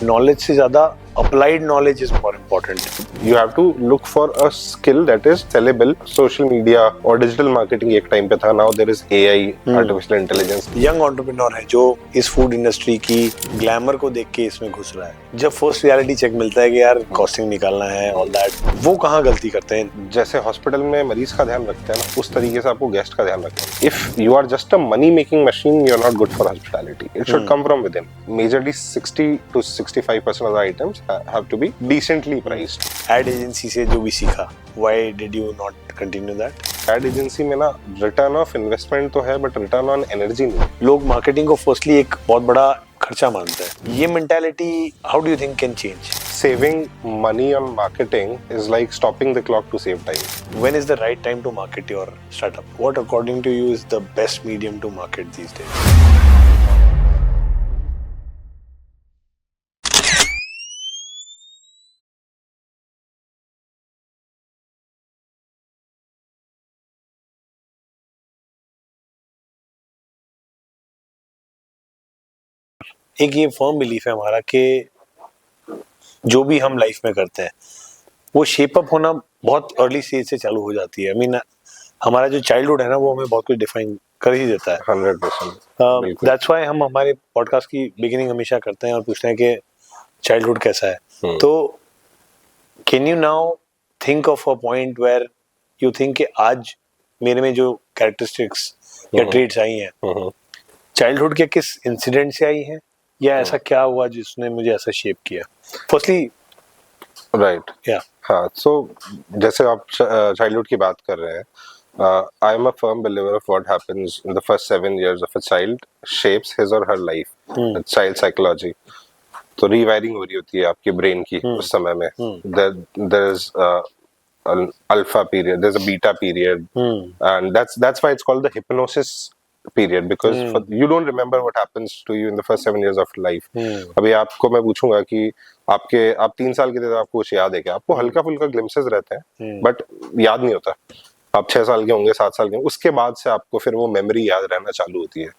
Knowledge से ज्यादा applied knowledge is more important. You have to look for a skill that is sellable. Social media or digital marketing एक time पे था. Now there is AI, artificial intelligence. Young entrepreneur है जो इस food industry की glamour को देख के इसमें घुस रहा है. जब फर्स्ट रियलिटी चेक मिलता है कि यार कॉस्टिंग निकालना है ऑल दैट, वो कहाँ गलती करते हैं. जैसे हॉस्पिटल में मरीज का ध्यान रखते हैं ना, उस तरीके से आपको गेस्ट का ध्यान रखना है. If you are just a money making machine, you are not good for hospitality. It should come from within. Majorly 60 to 65% of the items have to be decently priced. Ad agency से जो भी सीखा, why did you not continue that? Ad agency में ना return of investment तो है but return on energy नहीं. लोग मार्केटिंग को फर्स्टली एक बहुत बड़ा खर्चा मानते हैं. ये mentality how do you think can change? Saving money on marketing is like stopping the clock to save time. When is the right time to market your startup? What according to you is the best medium to market these days? एक ये firm belief है हमारा कि जो भी हम life में करते हैं वो शेप अप होना बहुत अर्ली स्टेज से चालू हो जाती है. आई मीन हमारा जो चाइल्डहुड है ना वो हमें बहुत कुछ डिफाइन कर ही देता है. 100%. दैट्स व्हाई हम हमारे पॉडकास्ट की बिगिनिंग हमेशा करते हैं और पूछते हैं कि चाइल्डहुड कैसा है. तो can you now think of a point where you think कि आज मेरे में जो कैरेक्टरिस्टिक्स या ट्रेट्स आई हैं चाइल्डहुड के किस इंसिडेंट से आई हैं, या ऐसा क्या हुआ जिसने मुझे ऐसा शेप किया? Firstly right. या हाँ, सो जैसे आप चाइल्डहुड की बात कर रहे हैं, I am a firm believer of what happens in the first 7 years of a child shapes his और हर लाइफ. चाइल्ड साइकोलॉजी तो रीवायरिंग हो रही होती है आपके ब्रेन की उस समय में. There is alpha period, there is a beta period, and that's why it's called the hypnosis period because you don't remember what happens to you in the first 7 years of life. अभी आपको मैं पूछूंगा कि आप 3 साल के थे तो आपको कुछ याद है क्या? आपको हल्का फुल्का ग्लिम्सेस रहते हैं बट याद नहीं होता. आप 6 साल के होंगे, 7 साल के होंगे, उसके बाद से आपको फिर वो मेमोरी याद रहना चालू होती है.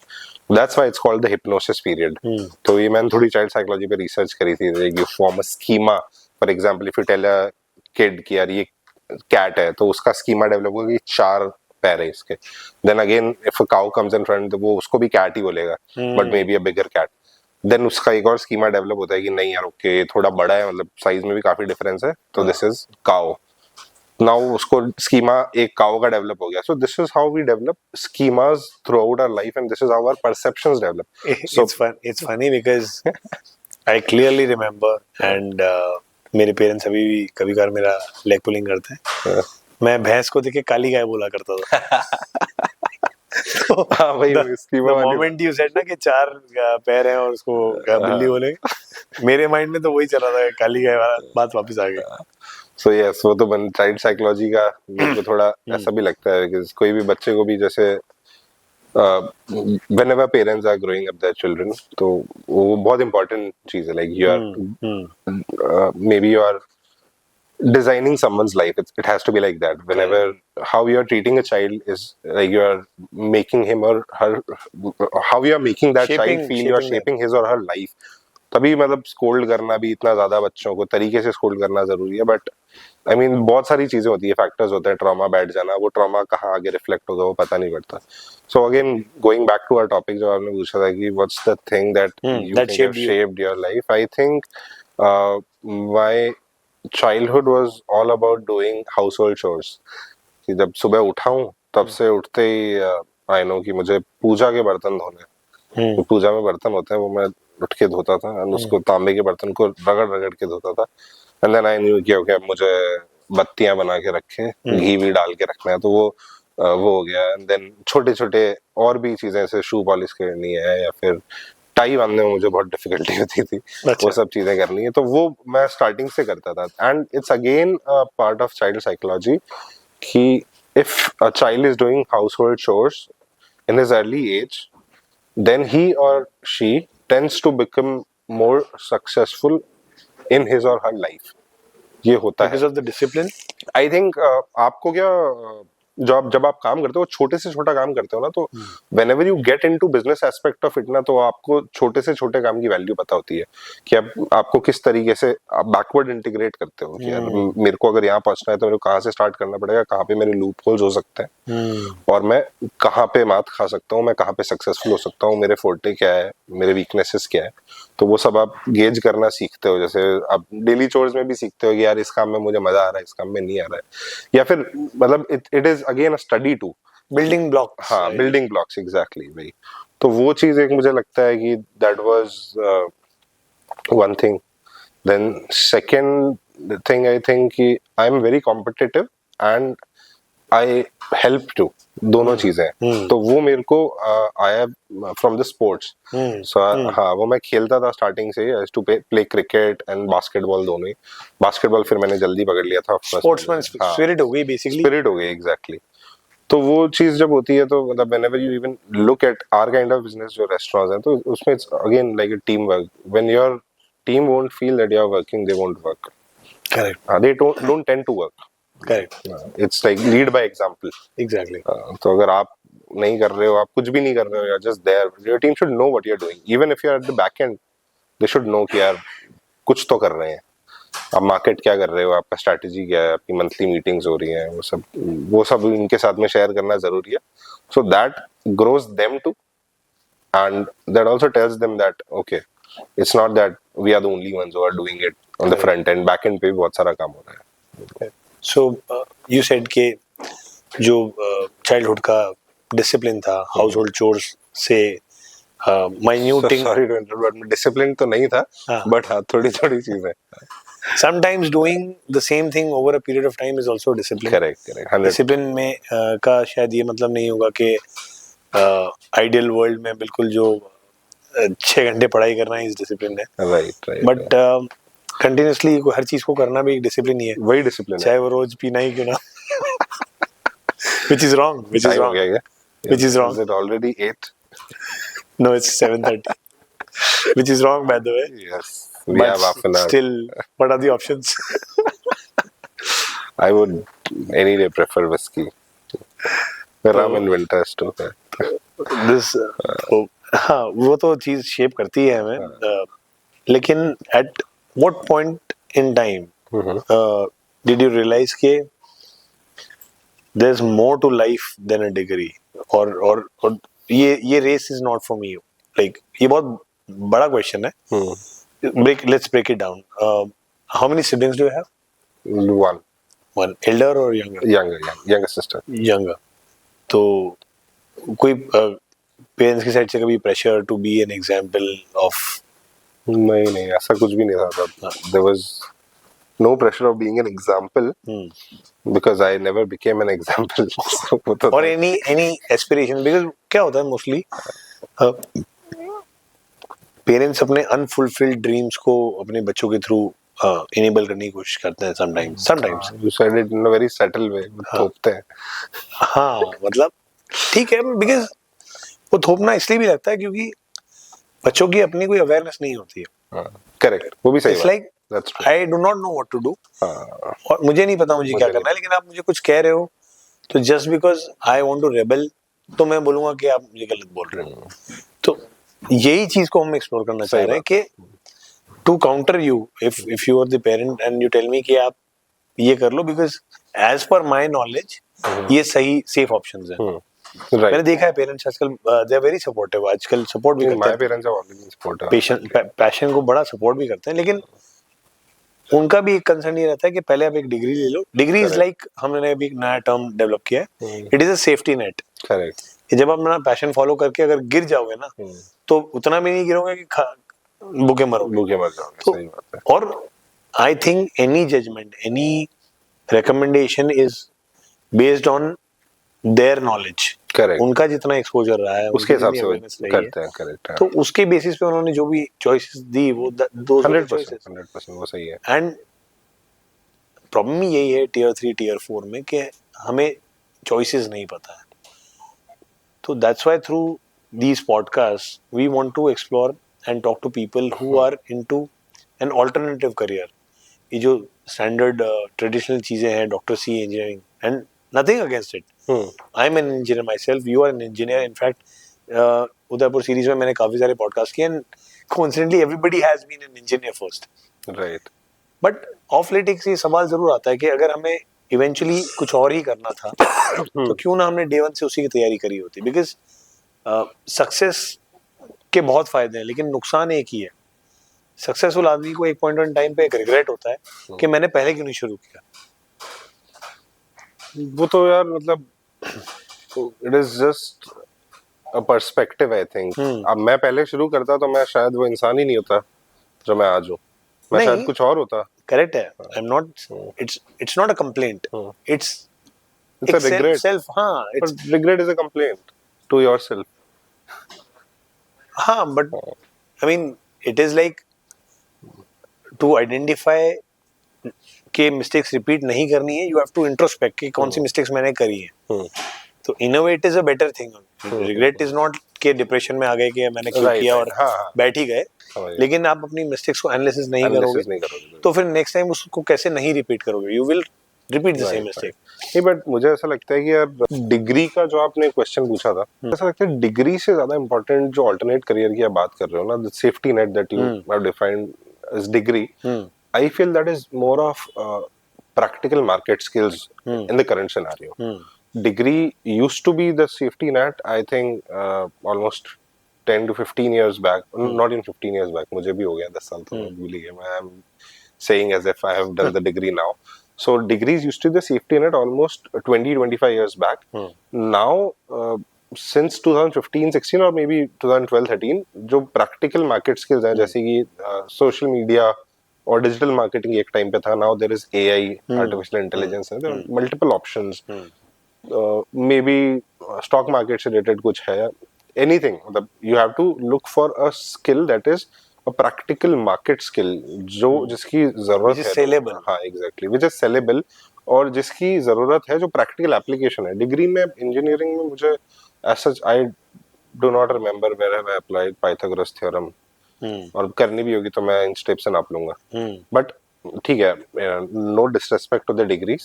That's why it's called the hypnosis period. तो ये मैंने थोड़ी चाइल्ड साइकोलॉजी पे रिसर्च करी थी. You form a schema. For example, if you tell a kid कि यार ये कैट है तो उसका स्कीमा डेवलप होगा कि 4 पैर है इसके. Then again if a cow comes in front, वो उसको भी कैट ही बोलेगा but may be a bigger cat. Then उसका एक और स्कीमा डेवलप होता है कि नहीं यार ओके थोड़ा बड़ा है, मतलब साइज में भी काफी डिफरेंस है, तो दिस इज काउ. नाउ उसको स्कीमा एक काउ का डेवलप हो गया. So this is how we develop schemas throughout our life and this is how our perceptions develop. So it's funny because I clearly remember and मेरे parents अभी भी कभी कभार मेरा लेग पुलिंग करते हैं. मैं भैंस को देख के काली गाय बोला करता था. हाँ भाई, स्कीमा वाली मोमेंट यू सेड ना कि 4 पैर हैं और उसको बिल्ली बोले, मेरे माइंड में तो वही चल रहा था, काली गाय वाला बात वापस आ गई. सो यस, वो तो चाइल्ड साइकोलॉजी का मेरे को थोड़ा ऐसा भी लगता है कि कोई भी बच्चे को भी जैसे whenever parents are growing up their children, तो वो बहुत important चीज है. Like you are maybe you are designing someone's life. It has to be like that. Whenever how you are treating a child is like you are making him or her, how you are making that child feel, you are shaping his or her life. तभी मतलब scold करना भी इतना ज्यादा बच्चों को तरीके से स्कोल्ड करना जरूरी है. बट आई मीन बहुत सारी चीजें होती है, फैक्टर्स होते हैं. ट्रॉमा बैठ जाना, वो ट्रॉमा कहाँ आगे रिफ्लेक्ट होगा वो पता नहीं पड़ता. So again going back to our topic, जो आपने पूछा था कि what's the thing that you think have shaped your life. I think my childhood was all about doing household chores. कि जब सुबह उठा हूँ तब से उठते ही आई नो कि मुझे पूजा के बर्तन धोने. तो पूजा में बर्तन होते हैं वो मैं उठ के धोता था और उसको तांबे के बर्तन को रगड़ रगड़ के धोता था. एंड देन आई न्यू कि ओके मुझे बत्तियां बना के रखे, घी भी डाल के रखना है, तो वो हो गया. एंड देन छोटे छोटे और भी चीजें जैसे शू पॉलिश करनी है या फिर टाई बांधने में मुझे बहुत डिफिकल्टी होती थी. अच्छा. वो सब चीजें करनी है, तो वो मैं स्टार्टिंग से करता था. And it's again part of child psychology कि if a child is doing household chores in his early age, then he or she tends to become more successful in his or her life. ये होता है because of the discipline. I think. आपको क्या जब आप काम करते हो, छोटे से छोटा काम करते हो ना, तो whenever you get into business aspect of it ना, तो आपको छोटे से छोटे काम की वैल्यू पता होती है कि आपको किस तरीके से आप बैकवर्ड इंटीग्रेट करते हो कि यार मेरे को अगर यहाँ पहुंचना है तो मेरे को कहाँ से स्टार्ट करना पड़ेगा, कहाँ पे मेरे लूप होल्स हो सकते हैं और मैं कहाँ पे मात खा सकता हूँ, मैं कहाँ पे सक्सेसफुल हो सकता हूँ, मेरे फोर्टे क्या है, मेरे वीकनेसेस क्या है। तो वो सब आप गेज करना सीखते हो। जैसे आप डेली चोर्स में भी सीखते हो कि यार इस काम में मुझे मजा आ रहा है, इस काम में नहीं आ रहा है, या फिर मतलब it is again a study to building blocks. हाँ, बिल्डिंग ब्लॉक्स, एग्जैक्टली वही। तो वो चीज एक मुझे लगता है कि that was one thing. Then second thing I think कि I am very competitive and I help too, दोनों चीजें। तो वो मेरे को आया फ्रॉम द स्पोर्ट्स। सो हाँ, वो मैं खेलता था स्टार्टिंग से, to play cricket and basketball दोनों ही। बास्केटबॉल फिर मैंने जल्दी पकड़ लिया था, स्पोर्ट्समैन स्पिरिट हो गई बेसिकली, स्पिरिट हो गई एग्जैक्टली। तो वो चीज जब होती है तो मतलब whenever you even look at our kind of business जो restaurants हैं, तो उसमें it's again like a teamwork. When your team won't feel that you are working, they won't work. Correct. They don't tend to work. Correct. It's like lead by example. Exactly. तो अगर आप नहीं कर रहे हो, आप कुछ भी नहीं कर रहे हो, you're just there. Your team should know what you're doing. Even if you're at the back end, they should know कि यार कुछ तो कर रहे हैं, आप मार्केट क्या कर रहे हो, आपका स्ट्रैटेजी क्या है, आपकी मंथली मीटिंग्स हो रही हैं, वो सब इनके साथ में शेयर करना जरूरी है। So that grows them too, and that also tells them that okay, it's not that we are the only ones who are doing it on the front end, back end पे भी बहुत सारा काम हो रहा है। सो यू सेड के जो चाइल्डहुड का डिसिप्लिन था, हाउस होल्ड चोर्स से माइन्यूटिंग, सॉरी टू इंटरप्ट, डिसिप्लिन तो नहीं था, बट हाँ थोड़ी थोड़ी चीजें। sometimes doing the same thing over a period of time is also discipline. Correct. Discipline में का शायद ये मतलब नहीं होगा कि आइडियल वर्ल्ड में बिल्कुल जो 6 घंटे पढ़ाई करना ही इस डिसिप्लिन है, राइट। बट कंटिन्यूसली हर चीज को करना भी एक डिसिप्लिन ही है, वही डिसिप्लिन है, चाहे वो रोज पीना ही क्यों ना। which is wrong. Is it already 8? No, it's 7:30. Which is wrong, by the way. Yes. We have half an hour. Still, what are the options? I would any day prefer whiskey. rum in winters too. This, हाँ, वो तो चीज shape करती है हमें, लेकिन at what point in time did you realize के there's more to life than a degree, और ये race is not for me, like ये बहुत बड़ा question है. Let's break it down. How many siblings do you have? One. Elder or younger? Younger sister. Younger. तो कोई parents की side से कभी pressure to be an example of? नहीं, ऐसा कुछ भी नहीं था. There was no pressure of being an example because I never became an example. Or any aspiration, because क्या होता है मोस्टली पेरेंट्स अपने अनफुलफिल्ड ड्रीम्स को अपने बच्चों के थ्रू इनेबल करने की कोशिश करते हैं sometimes. You said it in a very subtle way. थोपते हैं. हाँ, मतलब ठीक है, बिकॉज वो थोपना इसलिए भी लगता है क्योंकि बच्चों की अपनी कोई अवेयरनेस नहीं होती है. करेक्ट, वो भी सही बात. It's like I do not know what to do. और मुझे नहीं पता मुझे क्या करना है, लेकिन आप मुझे कुछ कह रहे हो तो just because I want to rebel तो मैं बोलूंगा कि आप मुझे गलत बोल रहे हो. तो यही चीज को हम एक्सप्लोर करना चाह रहे हैं कि to counter you, if you are the parent and you tell me कि आप ये कर लो, because as per my knowledge ये सही सेफ ऑप्शंस हैं. मैंने देखा है पेरेंट्स आजकल दे आर वेरी सपोर्टिव, आजकल सपोर्ट भी करते हैं. My parents are always supportive, passion को बड़ा सपोर्ट भी करते हैं, लेकिन उनका भी एक कंसर्न ये रहता है कि पहले आप एक डिग्री ले लो. डिग्री इज लाइक, हमने अभी एक नया टर्म डेवलप किया है, it is a safety net. Correct. जब आप अपना पैशन फॉलो करके अगर गिर जाओगे ना तो उतना भी नहीं गिरोगे कि भूखे मर जाओगे. सही बात है. और I think any judgment, any recommendation is based on their knowledge. Correct. उनका जितना एक्सपोजर रहा है उसके हिसाब से करते हैं. करेक्ट. तो उसके बेसिस पे उन्होंने जो भी चॉइसेस दी वो 100% वो सही है. एंड प्रॉब्लम यही है टियर 3 टियर 4 में कि हमें चॉइसेस नहीं पता है. तो that's why through these podcasts we want to explore and talk to people who are into an alternative career. ये जो स्टैंडर्ड ट्रेडिशनल चीजें हैं, doctor see, engineering, and nothing against it. I'm an engineer myself, you are an engineer. In fact, Udaipur series में मैंने काफी सारे podcast किए and coincidentally everybody has been an engineer first. Right. But of late एक सवाल जरूर आता है कि अगर हमें इवेंचुअली कुछ और ही करना था तो क्यों ना हमने डे वन से उसी की तैयारी करी होती. बिकॉज सक्सेस के बहुत फायदे हैं लेकिन नुकसान एक ही है. सक्सेसफुल आदमी को एक पॉइंट ऑन टाइम पे एक रिग्रेट होता है कि मैंने पहले क्यों नहीं शुरू किया. वो तो यार मतलब it is just a perspective I think. अब मैं पहले शुरू करता तो मैं शायद वो इंसान ही नहीं होता जो मैं आज हूँ. मैं शायद कुछ और होता. करेक्ट है. आई am not. It's not a complaint. It's a regret. Self, हाँ. But regret is a complaint to yourself. हाँ, but I mean, it is like to identify कि मिस्टेक्स रिपीट नहीं करनी है. यू हैव टू इंट्रोस्पेक्ट कि कौन सी mistakes मैंने करी है. तो in a way it is a better thing. Regret is not कि डिप्रेशन में आ गए कि मैंने क्यों किया और बैठ ही गए. लेकिन आप अपनी मिस्टेक्स को एनालिसिस नहीं करोगे तो फिर नेक्स्ट टाइम उसको कैसे नहीं रिपीट करोगे. You will repeat the same mistake. नहीं, बट मुझे ऐसा लगता है कि यार डिग्री का जो आपने क्वेश्चन पूछा था, ऐसा लगता है डिग्री से ज्यादा इम्पोर्टेंट जो अल्टरनेट करियर की आप बात कर रहे हो ना, the safety net that you have defined as degree, I feel that is more of practical market skills in the current scenario. Degree used to be the safety net, I think, almost 10 to 15 years back. Not even 15 years back. मुझे भी हो गया 10 साल तो मैं भूल ही गया. I'm saying as if I have done the degree now. So degrees used to be the safety net almost 20-25 years back. Now, since 2015-16 or maybe 2012-13, जो practical market skills हैं जैसे कि social media और डिजिटल मार्केटिंग एक time पे था. Now there is AI, artificial intelligence, there are multiple options. Maybe stock market से related कुछ है, एनीथिंग. मतलब you have to look for a skill that is a practical market skill जो जिसकी जरूरत है. सेलेबल. हाँ, एग्जैक्टली. व्हिच इज सेलेबल और जिसकी जरूरत है, जो प्रैक्टिकल एप्लीकेशन है. डिग्री में, इंजीनियरिंग में मुझे as such I do not remember where have I applied Pythagoras theorem. और करनी भी होगी तो मैं इन स्टेप से नाप लूंगा. बट ठीक है, no disrespect to the degrees,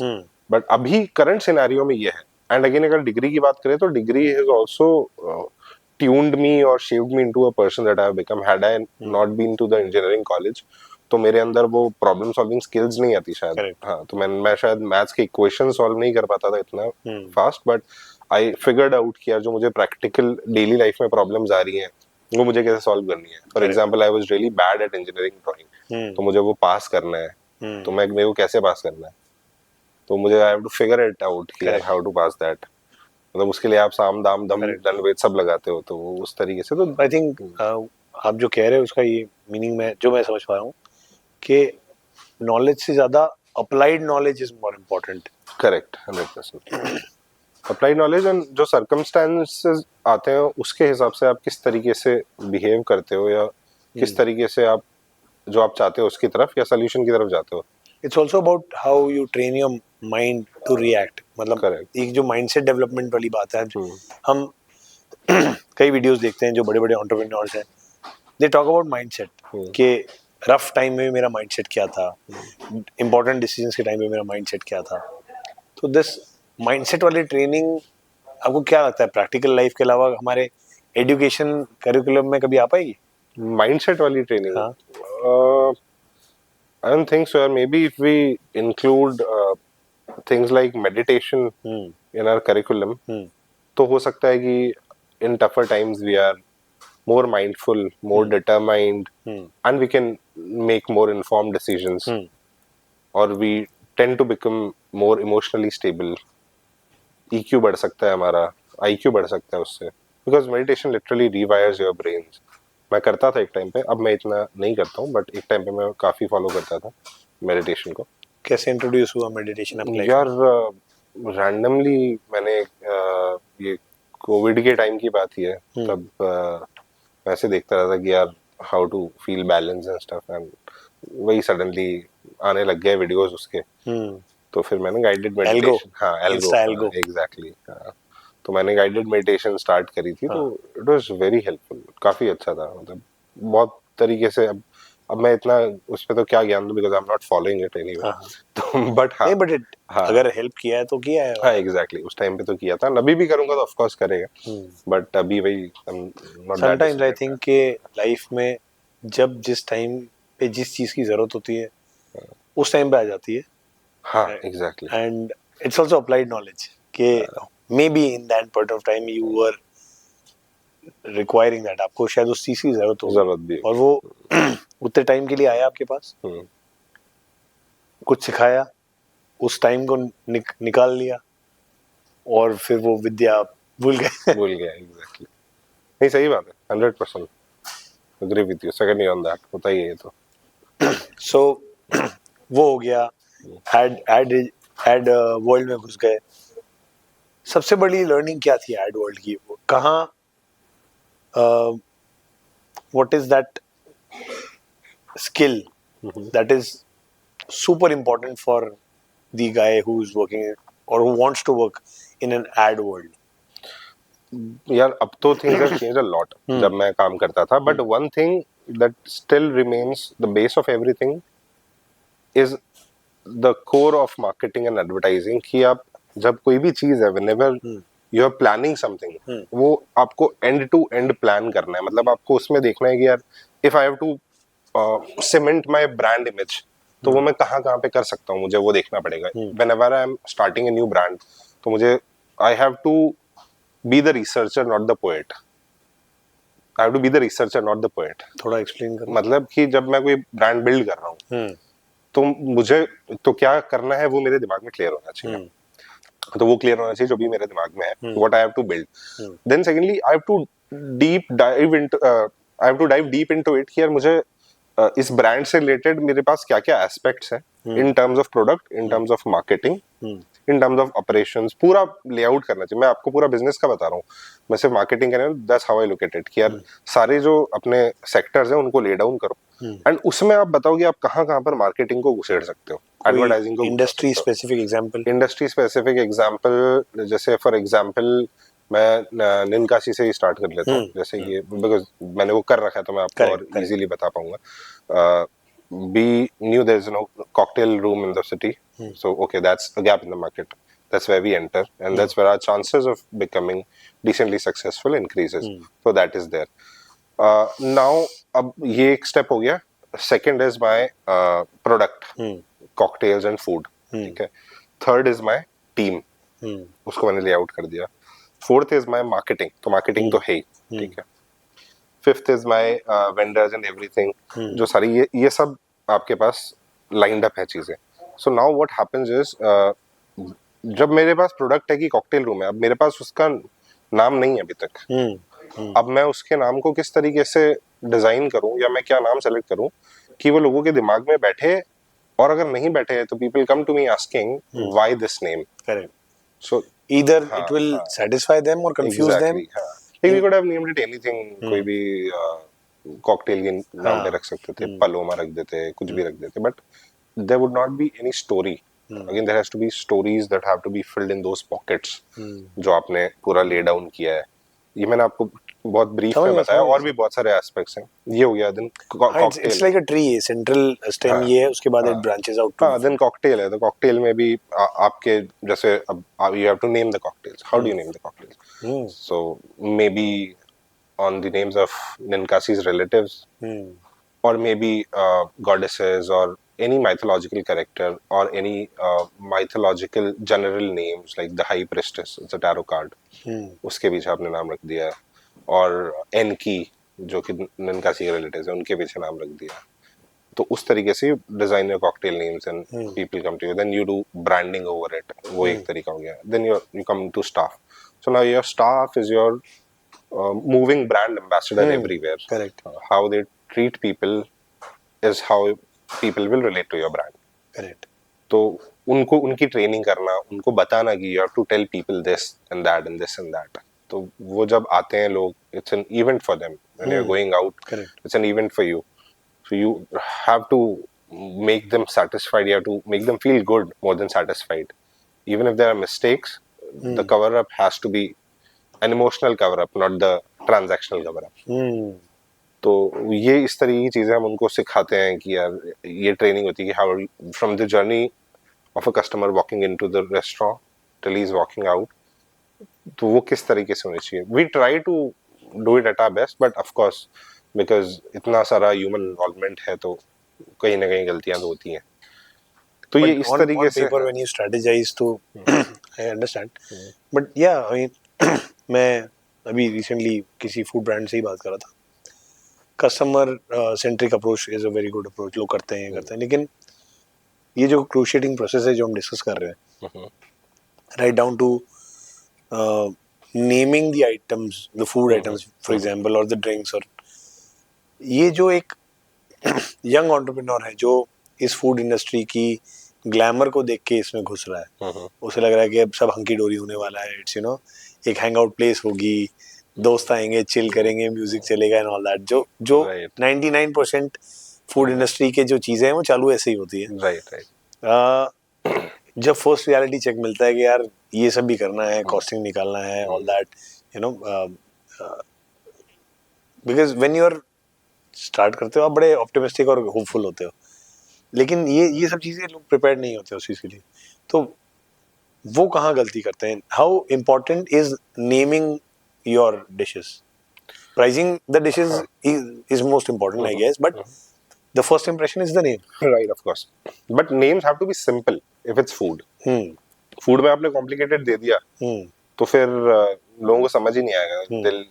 but अभी करंट सिनेरियो में ये है. एंड अगेन अगर डिग्री की बात करें तो degree has also tuned me और shaped me into a person that I have become. Had I not been to the engineering college तो मेरे अंदर वो प्रॉब्लम सॉल्विंग स्किल्स नहीं आती शायद. हाँ, तो मैं शायद मैथ्स के इक्वेशन सॉल्व नहीं कर पाता था इतना fast. But I figured out किया जो मुझे प्रैक्टिकल डेली लाइफ में प्रॉब्लम्स आ रही हैं वो मुझे कैसे सॉल्व करनी है. For example, I was really bad at engineering drawing, तो मुझे वो पास करना है. तो मेरे को कैसे पास करना है, तो मुझे I have to figure it out कि हाउ टू पास दैट. मतलब उसके लिए आप साम दाम दम दन वेद सब लगाते हो, तो वो उस तरीके से. तो आई थिंक आप जो कह रहे हो उसका ये मीनिंग में जो मैं समझ पा रहा हूँ कि नॉलेज से ज्यादा applied knowledge is more important. Correct, 100%. Applied knowledge and जो सर्कमस्टेंसेस आते हैं उसके हिसाब से आप किस तरीके से बिहेव करते हो या किस तरीके से आप जो आप चाहते हो उसकी तरफ या सोल्यूशन की तरफ जाते हो. It's also about how you train your mind to react. मतलब एक जो माइंडसेट डेवलपमेंट वाली बात है. हम कई वीडियोस देखते हैं जो बड़े बड़े एंटरप्रेन्योर्स हैं, दे टॉक अबाउट माइंडसेट कि रफ टाइम में मेरा माइंडसेट क्या था, इंपॉर्टेंट डिसीजंस के टाइम में मेरा माइंडसेट क्या था. तो दिस माइंडसेट वाली ट्रेनिंग आपको क्या लगता है प्रैक्टिकल लाइफ के अलावा हमारे एजुकेशन करिकुलम में कभी आ पाएगी? माइंडसेट वाली training, I don't think so. Maybe if we include things like meditation in our curriculum, तो हो सकता है कि in tougher times we are more mindful, more determined, and we can make more informed decisions, or we tend to become more emotionally stable. EQ बढ़ सकता है हमारा, IQ बढ़ सकता है उससे, because meditation literally rewires your brains. मैं करता था एक टाइम पे, अब मैं इतना नहीं करता हूँ, बट एक टाइम पे मैं काफी फॉलो करता था मेडिटेशन को. कैसे इंट्रोड्यूस हुआ मेडिटेशन अपने लाइफ? यार रैंडमली मैंने ये कोविड के टाइम की बात ही है, तब वैसे देखता रहता कि यार how to feel balance and stuff, and वही सडनली आने लग गए वीडियोस उसके. तो फिर मैंने गाइडेड मेडिटेशन, हाँ एल्गो, एग्जैक्टली, तो मैंने गाइडेड मेडिटेशन स्टार्ट करी थी. तो इट वाज वेरी हेल्पफुल, काफी अच्छा था. मतलब बहुत तरीके से अब अब मैं इतना उस पे तो क्या ज्ञान दूं, because I am not following it anyway. तो बट हाँ, नहीं, बट हाँ, अगर हेल्प किया है तो किया है। हाँ एग्जैक्टली, उस टाइम पे तो किया था, अभी भी करूंगा तो ऑफ कोर्स करेगा, बट अभी वही not that sometimes I disciplined. Think के लाइफ में जब जिस टाइम पे जिस चीज की जरूरत होती है उस टाइम पे आ जाती है। हाँ exactly. And it's also applied knowledge के maybe in that point of time you were requiring that, आपको शायद उस चीज की जरूरत होगी जरूरत भी और वो उतने टाइम के लिए आया आपके पास, होगी। कुछ सिखाया, उस टाइम को निकाल लिया और फिर वो विद्या आप भूल गए। भूल गया एग्जैक्टली। नहीं सही बात है, 100% agree with you, second year on that, होता ही है ये तो। सो वो हो गया, एड एड एड वर्ल्ड में घुस गए। सबसे बड़ी लर्निंग क्या थी एड वर्ल्ड की? कहाँ, what is that skill that is super important for the guy who's working or who wants to work in an ad world? यार अब तो things have changed a lot जब मैं काम करता था, but one thing that still remains the base of everything is the core of marketing and advertising. कि आप जब कोई भी चीज है, whenever you are planning something, वो आपको एंड टू एंड प्लान करना है। मतलब आपको उसमें देखना है कि यार if I have to cement my brand image, तो वो मैं कहाँ कहाँ पे कर सकता हूँ, मुझे वो देखना पड़ेगा। Whenever I am starting a new brand, तो मुझे I have to be the researcher not the poet. I have to be the researcher not the poet. थोड़ा एक्सप्लेन करो। मतलब कि जब मैं कोई ब्रांड बिल्ड कर रहा हूँ, तो मुझे तो क्या करना है वो मेरे दिमाग में क्लियर होना चाहिए। तो वो क्लियर होना चाहिए जो भी मेरे दिमाग में है, what I have to build. Then secondly I have to dive deep into it कि यार मुझे इस ब्रांड से रिलेटेड मेरे पास क्या क्या एस्पेक्ट्स हैं, इन terms of product, in terms of marketing, in terms of operations. पूरा लेआउट करना चाहिए। मैं आपको पूरा बिजनेस का बता रहा हूँ, मैं सिर्फ मार्केटिंग कर रहा हूँ। That's how I look at it कि यार सारे जो अपने सेक्टर्स हैं उनको ले डाउन करो, एंड उसमें आप बताओ कि आप कहाँ कहाँ पर मार्केटिंग को घुसेड़ सकते हो, एडवर्टाइजिंग को। Industry specific example, industry specific example, जैसे फॉर एग्जांपल मैं निनकाशी से ही स्टार्ट कर लेता हूँ। जैसे ये बिकॉज मैंने वो कर रखा है तो मैं आपको और इजीली बता पाऊंगा। We knew there's no cocktail room in the city, so okay, that's a gap in the market. That's where we enter, and that's where our chances of becoming decently successful increases. So that is there. Now, अब ये एक step हो गया. Second is my product, cocktails and food. ठीक है. Third is my team. उसको मैंने layout कर दिया. Fourth is my marketing. तो marketing तो है ही, ठीक है. Fifth is my vendors and everything, जो सारी ये सब आपके पास लाइंड अप है चीजें। So now what happens is, जब मेरे पास प्रोडक्ट है कि कॉकटेल रूम है, अब मेरे पास उसका नाम नहीं है अभी तक। अब मैं उसके नाम को किस तरीके से डिजाइन करूं, या मैं क्या नाम सेलेक्ट करूं कि वो लोगों के दिमाग में बैठे, और अगर नहीं बैठे तो people come to me asking why this name. Correct. So either it will satisfy them or confuse them. We could have named it anything, कोई भी कॉकटेल के नाम पे रख सकते थे, पलोमा रख देते, कुछ भी रख देते, but there would not be any story. Again, there has to be stories that have to be filled in those pockets जो आपने पूरा lay down किया है। ये मैंने आपको बहुत ब्रीफ में बताया, और भी बहुत सारे एस्पेक्ट्स हैं। ये हो गया then cocktail, it's like a tree, central stem ये है, उसके बाद इट ब्रांचेस आउट। हाँ, देन कॉकटेल है, तो कॉकटेल में भी आपके जैसे अब you have to name the cocktails. How do you name the cocktails? So maybe on the names of Ninkasi's relatives, or maybe goddesses, or any mythological character, or any mythological general names like the High Priestess, it's a tarot card, उसके पीछे आपने नाम रख दिया, और एनकी जो कि निनकासी के रिलेटिव्स हैं उनके पीछे नाम रख दिया। तो उस तरीके से design your cocktail names and people come to you, then you do branding over it. वो एक तरीका हो गया। Then you come to staff. So now your staff is your moving brand ambassador everywhere. Correct. How they treat people is how people will relate to your brand. Correct. तो उनको उनकी training करना, उनको बताना कि you have to tell people this and that and this and that. तो वो जब आते हैं लोग, it's an event for them when you're going out. Correct. It's an event for you. So you have to make them satisfied. You have to make them feel good more than satisfied. Even if there are mistakes, the cover up has to be an emotional cover up, not the transactional cover up. तो ये इस तरह की चीजें हम उनको सिखाते हैं कि यार ये ट्रेनिंग होती है कि how from the journey of a customer walking into the restaurant till he is walking out, तो वो किस तरीके से होनी चाहिए. We try to do it at our best, but of course because इतना सारा ह्यूमन इन्वॉल्वमेंट है तो कहीं ना कहीं गलतियां तो होती हैं. तो ये इस तरीके on से paper when you strategize to I understand but yeah I mean मैं अभी recently किसी फूड ब्रांड से ही बात कर रहा था. Customer centric approach is a very good approach, लोग करते हैं लेकिन ये जो क्रूशिएटिंग प्रोसेस है जो हम डिस्कस कर रहे हैं right down to naming the items, the food items for example और द ड्रिंक्स, और ये जो एक यंग एंटरप्रेन्योर है जो इस फूड इंडस्ट्री की ग्लैमर को देख के इसमें घुस रहा है, उसे लग रहा है कि अब सब हंकी डोरी होने वाला है, इट्स यू नो एक हैंग आउट प्लेस होगी, दोस्त आएंगे, चिल करेंगे, म्यूजिक चलेगा एंड ऑल दैट. जो 99% फूड इंडस्ट्री के जो चीजें हैं वो चालू ऐसे ही होती है. राइट. जब फर्स्ट रियलिटी चेक मिलता है कि यार ये सब भी करना है, कॉस्टिंग निकालना है, all that you know, because when you are start करते हो आप बड़े ऑप्टिमिस्टिक और होपफुल होते हो, लेकिन ये सब चीजें लोग प्रिपेयर्ड नहीं होते उस चीज के लिए. तो वो कहाँ गलती करते हैं? How important is naming your dishes? Pricing the dishes is most important, I guess, but the first impression is the name. Right, of course. But names have to be simple if it's food. Food में आपने complicated दे दिया तो फिर लोगों को समझ ही नहीं आएगा. They'll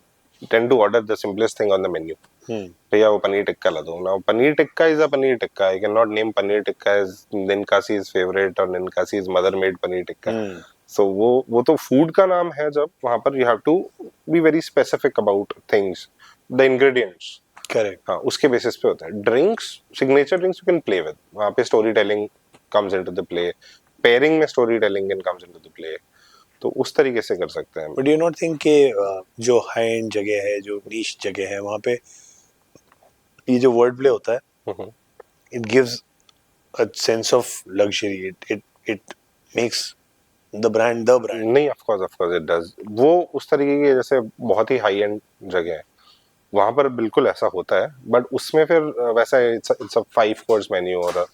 tend to order the simplest thing on the menu. भैया वो पनीर टिक्का ला दो. Now paneer tikka is a paneer tikka. I cannot name paneer tikka as Ninkasi's favorite or Ninkasi's mother made paneer tikka. So वो तो food का नाम है. जब वहाँ पर you have to be very specific about things, the ingredients. Correct. हाँ, उसके बेसिस पे होता है. Drinks, signature drinks you can play with. वहाँ पे storytelling comes into the play. Pairing में storytelling comes into the play. तो उस तरीके से कर सकते हैं. बट यू नॉट थिंक कि जो हाई एंड जगह है, जो नीश जगह है, वहाँ पे ये जो वर्ड प्ले होता है, it gives a sense of luxury. It makes the brand the brand. नहीं, ऑफ कोर्स इट डज. वो उस तरीके की जैसे बहुत ही हाई एंड जगह है वहां पर बिल्कुल ऐसा होता है. बट उसमें फिर वैसा इट्स अ 5 कोर्स मेन्यू और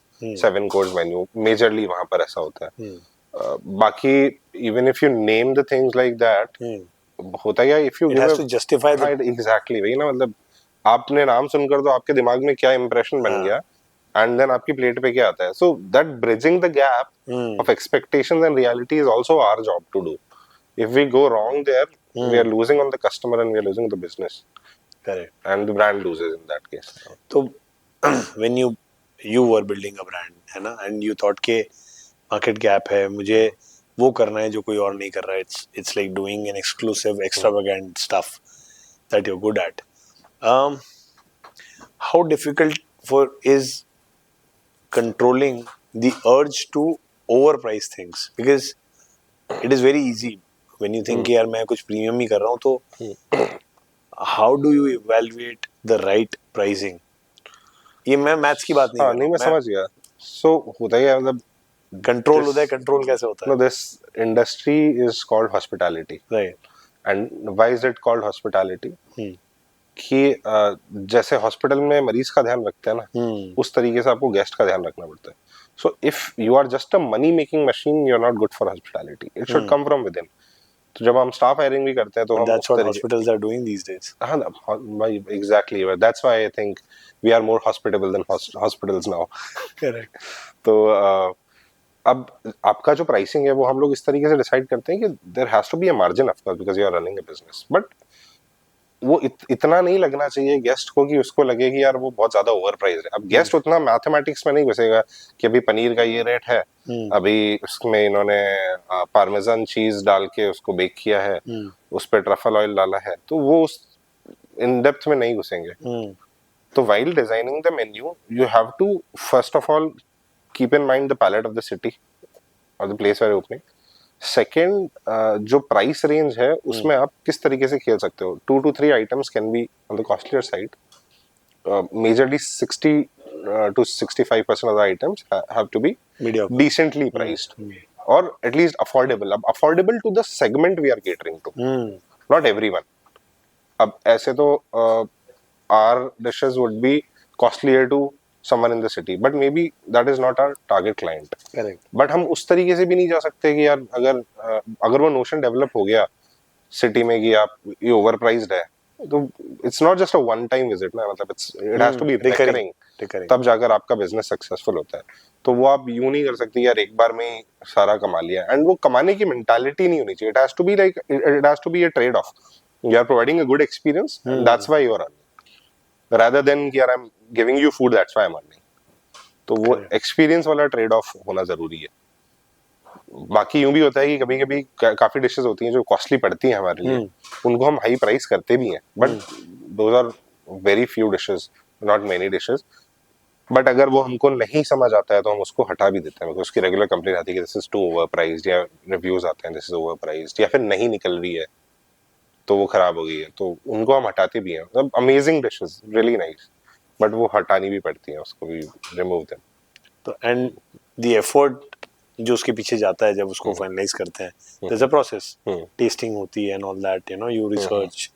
7 कोर्स मेन्यू. मेजरली वहां पर ऐसा होता है. बाकी even if you name the things like that, होता है if you have to justify that. Exactly वही ना. मतलब आपने नाम सुनकर तो आपके दिमाग में क्या इंप्रेशन बन गया एंड देन आपकी प्लेट पे क्या आता है. So that bridging the gap of expectations and reality is also our job to do. If we go wrong there, we are losing on the customer and we are losing the business. Correct. And the brand loses in that case. तो when you were building a brand, है ना, and you thought के market gap है, मुझे वो करना है जो कोई और नहीं कर रहा है. It's like doing an exclusive, extravagant stuff that you're good at. How difficult is controlling the urge to overprice things? Because it is very easy when you think कि यार मैं कुछ प्रीमियम ही कर रहा हूँ, तो how do you evaluate the right pricing? ये मैं मैथ्स की बात नहीं कर रहा. मैं समझ गया. So होता है मतलब कंट्रोल होता है. कंट्रोल कैसे होता है? No, this industry is called hospitality. Right. And why is it called hospitality? कि जैसे हॉस्पिटल में मरीज का ध्यान रखते हैं ना, उस तरीके से आपको गेस्ट का ध्यान रखना पड़ता है. So if you are just a money making machine, you are not good for hospitality. It should come from within. तो जब हम स्टाफ हायरिंग भी करते हैं तो that's what hospitals are doing these days. हाँ, exactly. That's why I think we are more hospitable than hospitals now. Correct. तो अब आपका जो प्राइसिंग है वो हम लोग इस तरीके से डिसाइड करते हैं कि there has to be a margin of course because you are running a business. But वो इतना नहीं लगना चाहिए गेस्ट को कि उसको लगे कि यार वो बहुत ज्यादा ओवर प्राइस है. अब गेस्ट उतना मैथमेटिक्स में नहीं घुसेगा कि अभी पनीर का ये रेट है, अभी उसमें इन्होंने पार्मेजान चीज डाल के उसको बेक किया है, उस पर ट्रफल ऑयल डाला है, तो वो उस इन डेप्थ में नहीं घुसेंगे. तो while designing the menu you have to first of all keep in mind the palate of the city or the place where you're opening. Second, जो प्राइस रेंज है उसमें आप किस तरीके से खेल सकते हो. 2 to 3 items can be on the costlier side. Majorly 60 to 65% of the items have to be decently priced or at least affordable. अब affordable to the segment we are catering to, not everyone. अब ऐसे तो our dishes would be costlier to someone in the city, but maybe that is not our target client. Correct. But हम उस तरीके से भी नहीं जा सकते कि यार अगर वो नोशन डेवलप हो गया सिटी में कि आप ये ओवर प्राइस्ड है, तो it's not just a one time visit ना, मतलब it has to be recurring, तब जाकर आपका बिजनेस सक्सेसफुल होता है. तो वो आप यूं नहीं कर सकते यार एक बार में ही सारा कमा लिया, एंड वो कमाने की मेंटालिटी नहीं होनी चाहिए. It has to be like, it has to be a trade off. You are providing a good experience, that's why you are earning, rather than कि यार I am giving you food that's why I am earning. तो वो experience वाला trade off होना जरूरी है. बाकी यूं भी होता है कि कभी कभी काफी डिशेस होती हैं जो कॉस्टली पड़ती हैं हमारे लिए, उनको हम हाई प्राइस करते भी हैं, but those are very few dishes, not many dishes. But अगर वो हमको नहीं समझ आता है तो हम उसको हटा भी देते हैं, बिकॉज उसकी रेगुलर कंप्लेंट आती है कि this is too overpriced, या रिव्यूज आते हैं दिस इज ओवर प्राइस्ड, या फिर नहीं निकल रही है तो वो खराब हो गई है, तो उनको हम हटाते भी हैं. मतलब amazing dishes, really nice, but वो हटानी भी पड़ती है, उसको भी रिमूव देम. तो एंड द एफर्ट जो उसके पीछे जाता है जब उसको फाइनलाइज करते हैं, there is a process, testing होती है and all that, you know, you research,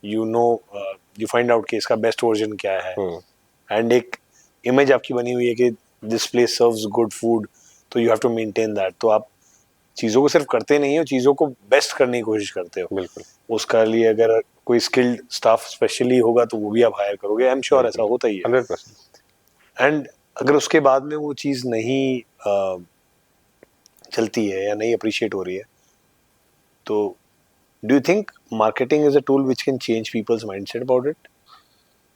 you know, you find out कि इसका बेस्ट वर्जन क्या है, एंड एक इमेज आपकी बनी हुई है कि this place serves good food, तो you have to maintain that. तो आप चीज़ों को सिर्फ करते नहीं हो, चीज़ों को बेस्ट करने की कोशिश करते हो. बिल्कुल. उसका लिए अगर कोई स्किल्ड स्टाफ स्पेशली होगा तो वो भी आप हायर करोगे, आई एम श्योर ऐसा होता ही है. 100%. एंड अगर उसके बाद में वो चीज़ नहीं चलती है या नहीं अप्रिशिएट हो रही है, तो do you think marketing is a tool which can change people's mindset about it?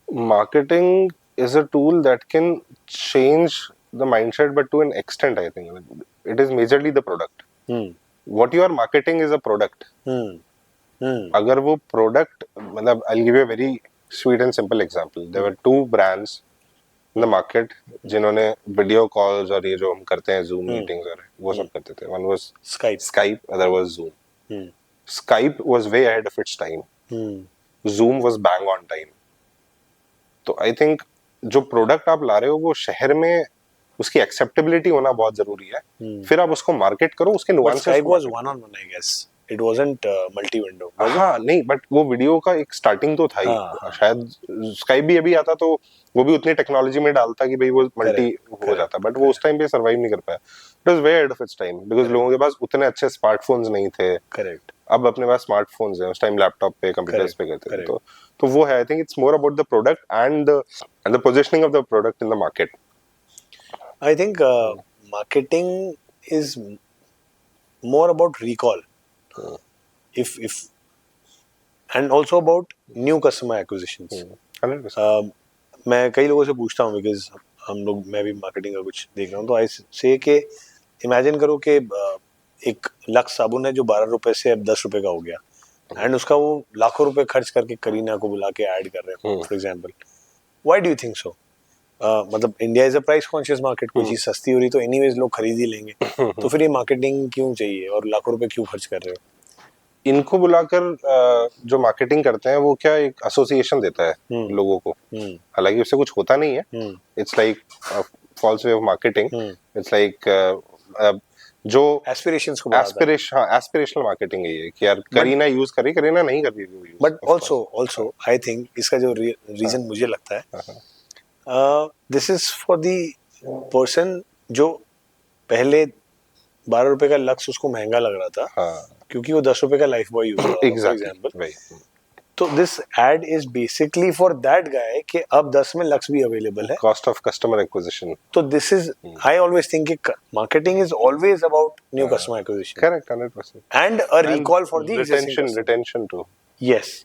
Marketing is a tool that can change the mindset, but to an extent, I think. It is majorly the product. What you are marketing is a product. अगर वो product, मतलब I'll give you a very sweet and simple example. There were two brands in the market जिन्होंने video calls और ये जो हम करते हैं Zoom meetings और वो सब करते थे. One was Skype, other was Zoom. Skype was way ahead of its time. Zoom was bang on time. तो आई थिंक जो प्रोडक्ट आप ला रहे हो वो शहर में उसकी एक्सेप्टेबिलिटी होना बहुत जरूरी है. फिर आप उसको मार्केट करो, उसके nuances. Skype was one on one, I guess. It wasn't multi window. हाँ नहीं, बट वो वीडियो का एक स्टार्टिंग तो था ही. शायद स्काइप भी अभी आता तो वो भी उतनी टेक्नोलॉजी में डालता कि भाई वो मल्टी हो जाता, बट वो उस टाइम पे सर्वाइव नहीं कर पाया. It was way ahead of its time, because लोगों के पास उतने अच्छे स्मार्टफोन्स नहीं थे. करेक्ट. अब अपने पास स्मार्टफोन्स हैं, उस टाइम लैपटॉप पे, कंप्यूटर्स पे करते थे. तो वो है, I think it's more about the product and the positioning of the product in the market. I think marketing is more about recall, if and also about new customer acquisitions. 100%. मैं कई लोगों से पूछता हूँ, बिकॉज मैं भी marketing का कुछ देख रहा हूँ, तो आई से कि इमेजिन करो कि एक लक्स साबुन है जो 12 रुपए से अब 10 रुपए का हो गया, एंड उसका वो लाखों रुपए खर्च करके करीना को बुला के ऐड कर रहे हैं, for example. Why do you think so? मतलब India is a price conscious market, कोई चीज सस्ती हो रही तो एनीवेज लोग खरीद ही लेंगे, तो फिर ये मार्केटिंग क्यों चाहिए और लाखों रुपए क्यों खर्च कर रहे हो? इनको बुलाकर जो मार्केटिंग करते हैं वो क्या एक एसोसिएशन देता है लोगों को. हालांकि उससे कुछ होता नहीं है. It's like false way of marketing. It's like जो एस्पिरेशंस को एस्पिरेशनल मार्केटिंग है कि यार करीना यूज कर रही, करीना नहीं कर रही. बट ऑल्सो आई थिंक इसका जो रीजन मुझे लगता है, this is for the person जो पहले 12 रुपए का लक्स उसको महंगा लग रहा था, क्योंकि वो 10 रुपए का लाइफ बॉय यूज कर रहा था, फॉर एग्जांपल. तो this ad is basically for that guy कि अब 10 में लक्स भी अवेलेबल है. Cost of customer acquisition. तो this is, I always think marketing is always about new customer acquisition. Correct, 100%. And a recall for the retention too. Yes.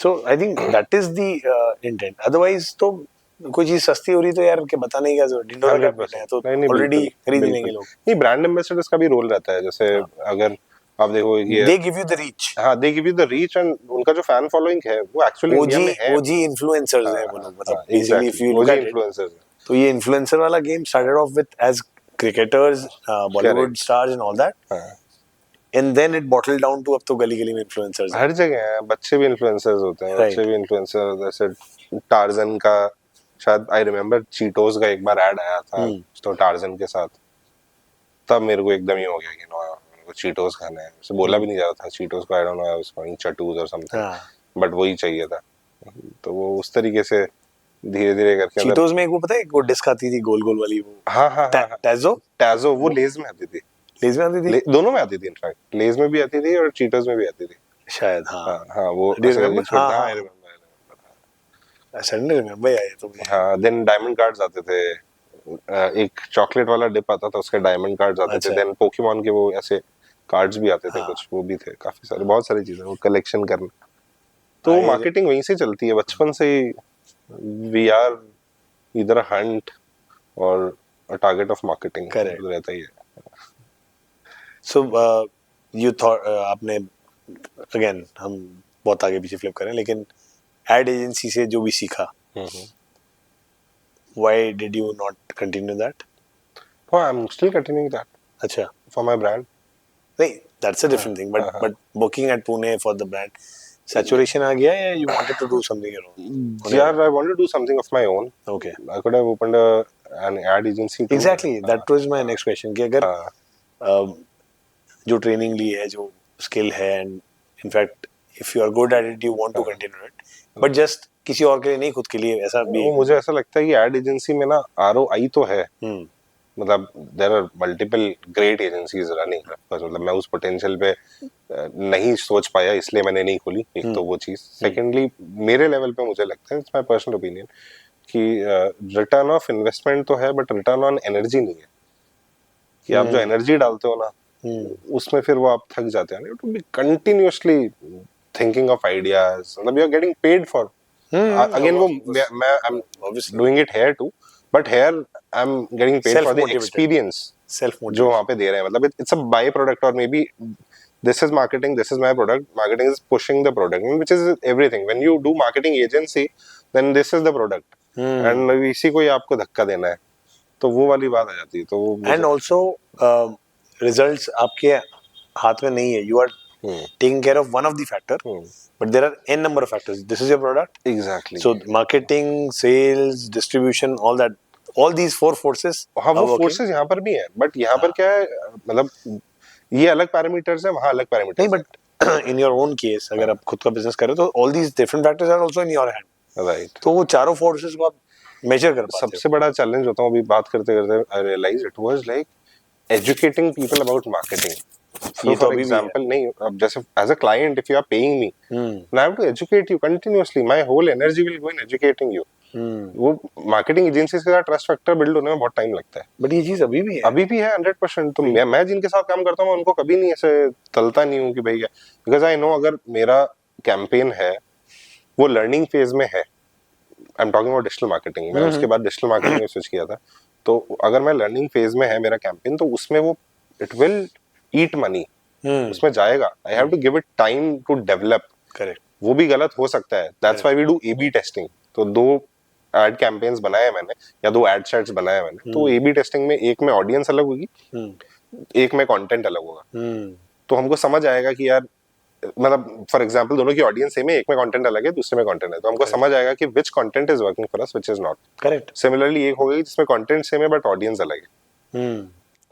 So I think that is the intent. Otherwise तो कोई चीज सस्ती हो रही तो यार के बताने की क्या जरूरत, डिंडोरा का है तो ऑलरेडी खरीद लेंगे लोग. नहीं, ब्रांड एम्बेसडर्स का भी रोल रहता है. जैसे अगर आप देखो ये they give you the reach. हाँ, they give you the reach, and उनका जो फैन फॉलोइंग है वो एक्चुअली इंडिया में है. OG इन्फ्लुएंसर्स हैं वो लोग, मतलब basically if you look at influencers. तो ये इन्फ्लुएंसर वाला game started off with as cricketers, Bollywood stars and all that, and then it bottled down to अब तो गली गली में इन्फ्लुएंसर्स हर जगह हैं. बच्चे भी इन्फ्लुएंसर्स होते हैं. बच्चे भी इन्फ्लुएंसर. जैसे टार्जन का, शायद आई रिमेम्बर चीटोस का एक बार ऐड आया था तो टार्जन के साथ, तब मेरे को एकदम ही हो गया कि नो चीटोस खाना है. उसे बोला भी नहीं जा रहा था चीटोस को, I don't know, I was going चटूस और समथिंग, बट वही चाहिए था. तो वो उस तरीके से धीरे धीरे करके चीटोस में एक वो पता है, एक वो डिस्क आती थी गोल गोल वाली, वो हाँ हाँ हाँ हाँ, टैजो टैजो वो लेज में आती थी, लेज में आती थी दोनों में आती थी इनफैक्ट, लेज में भी आती थी और चीटोस में भी आती थी। शायद, हाँ। हाँ हाँ वो डू यू ऐसे रिमेम्बर? छोड़, हाँ हाँ हाँ, I remember, सडनली रिमेम्बर आया तो मुझे। हाँ देन डायमंड कार्ड्स आते थे, एक चॉकलेट वाला डिप आता था उसके डायमंड कार्ड्स आते थे, अच्छा। देन पोकेमॉन के वो ऐसे कार्ड्स भी आते थे हाँ, कुछ, वो भी थे काफी सारे, बहुत सारी चीजें वो कलेक्शन करना। तो I- मार्केटिंग वहीं से चलती है बचपन से ही, वी आर इधर हंट और टारगेट ऑफ मार्केटिंग Correct. रहता ही है। So you thought आपने, अगेन हम बहुत आगे पीछे फ्लिप करें, लेकिन एड एजेंसी से जो भी सीखा, why did you not continue that? Oh, I'm still continuing that अच्छा, for my brand. नहीं, that's a different thing, हाँ, हाँ। but working at Pune for the brand, saturation uh gaya या you wanted to do something your own? Yeah, I want to do something of my own. Okay. I could have opened an ad agency too. Exactly, that was my next question कि अगर हाँ, जो training ली है, जो skill है, and in fact if you are good at it you want to continue it, but just किसी और के लिए नहीं, खुद के लिए, ऐसा भी। वो मुझे ऐसा लगता है कि एड एजेंसी में ना ROI तो है, मतलब there are multiple great agencies running, मतलब मैं उस पोटेंशियल पे नहीं सोच पाया इसलिए मैंने नहीं खोली, एक तो वो चीज। सेकेंडली मेरे लेवल पे मुझे लगता है, इट्स माय पर्सनल ओपिनियन, कि रिटर्न ऑफ इन्वेस्टमेंट तो है बट रिटर्न ऑन एनर्जी नहीं है, कि आप जो एनर्जी डालते हो ना उसमें फिर वो आप थक जाते हैं, to be continuously thinking of ideas, मतलब you are getting paid for, again वो मैं I am doing it here too, but here I am getting paid for the experience self जो वहां पे दे रहे हैं, मतलब इट्स अ बाय प्रोडक्ट, और may be this is marketing, this is my product, marketing is pushing the product, which is everything. When you do marketing agency, then this is the product and इसी को ही आपको धक्का देना है, तो वो वाली बात आ जाती है। तो एंड ऑल्सो रिजल्ट्स आपके हाथ में नहीं है, you are taking care of one of the factor, but there are n number of factors. This is your product, exactly, so marketing, sales, distribution, all these four forces, हाँ वो forces यहाँ पर भी हैं, but यहाँ पर क्या है, मतलब ये अलग पैरामीटर्स है, वहाँ अलग पैरामीटर्स नहीं, but in your own case अगर आप खुद का बिजनेस कर रहे हो तो all these different factors are also in your hand, right. तो वो चारों फोर्सेस को आप मेजर कर पाते हो। सबसे बड़ा चैलेंज होता है, अभी बात करते करते I realise it was like educating people about marketing. ये तो फॉर एग्जांपल नहीं, अब जैसे as a client if you are paying me, I have to educate you continuously, my whole energy will go in educating you. वो marketing agencies के साथ trust factor build होने में बहुत टाइम लगता है, बट ये चीज अभी भी है 100%। तो मैं जिनके साथ काम करता हूँ उनको कभी नहीं ऐसे तलता नहीं हूँ कि भाई, बिकॉज आई नो अगर मेरा कैंपेन है वो लर्निंग फेज में है, I am talking about digital marketing, मैं उसके बाद डिजिटल मार्केटिंग में स्विच किया था, तो अगर मैं लर्निंग फेज में है मेरा कैंपेन, तो उसमें वो इट विल ईट मनी, उसमें जाएगा, I have to give it time to develop. Correct, वो भी गलत हो सकता है, that's why we do A/B testing. तो 2 एड कैंपेन्स बनाए मैंने या 2 एड सेट्स बनाए मैंने, तो A/B टेस्टिंग में एक में ऑडियंस अलग होगी, एक में कंटेंट अलग होगा, तो हमको समझ आएगा कि यार, मतलब फॉर एग्जांपल दोनों की ऑडियंस सेम है, एक में कंटेंट अलग है दूसरे में कंटेंट है, तो हमको समझ आएगा कि which content is working for us, which is not. Correct. Similarly एक होगी जिसमें कंटेंट सेम है बट ऑडियंस अलग है।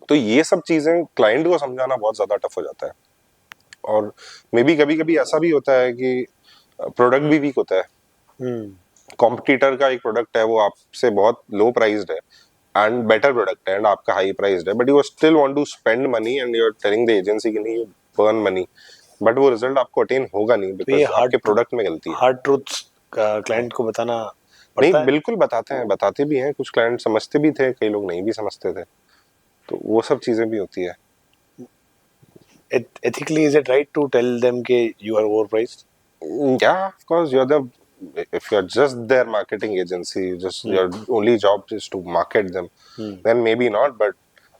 तो ये सब चीजें क्लाइंट को समझाना बहुत ज्यादा टफ हो जाता है, और मे बी कभी कभी ऐसा भी होता है कि प्रोडक्ट भी वीक होता है, कॉम्पिटिटर का एक प्रोडक्ट है वो आपसे बहुत लो प्राइस्ड है एंड बेटर प्रोडक्ट है एंड आपका हाई प्राइस्ड है, but you still want to spend money and you are telling the agency कि नहीं यू बर्न मनी, बट वो रिजल्ट आपको अटेन होगा नहीं बिकॉज़ आपके प्रोडक्ट में गलती है। हार्ड ट्रूथ्स क्लाइंट को बताना नहीं, बिल्कुल बताते हैं, बताते भी हैं, कुछ क्लाइंट समझते भी थे, कई लोग नहीं भी समझते थे, तो वो सब चीजें भी होती है। ethically is it right to tell them कि you are overpriced? Yeah, of course, if you're just their marketing agency, your only job is to market them, then maybe not, but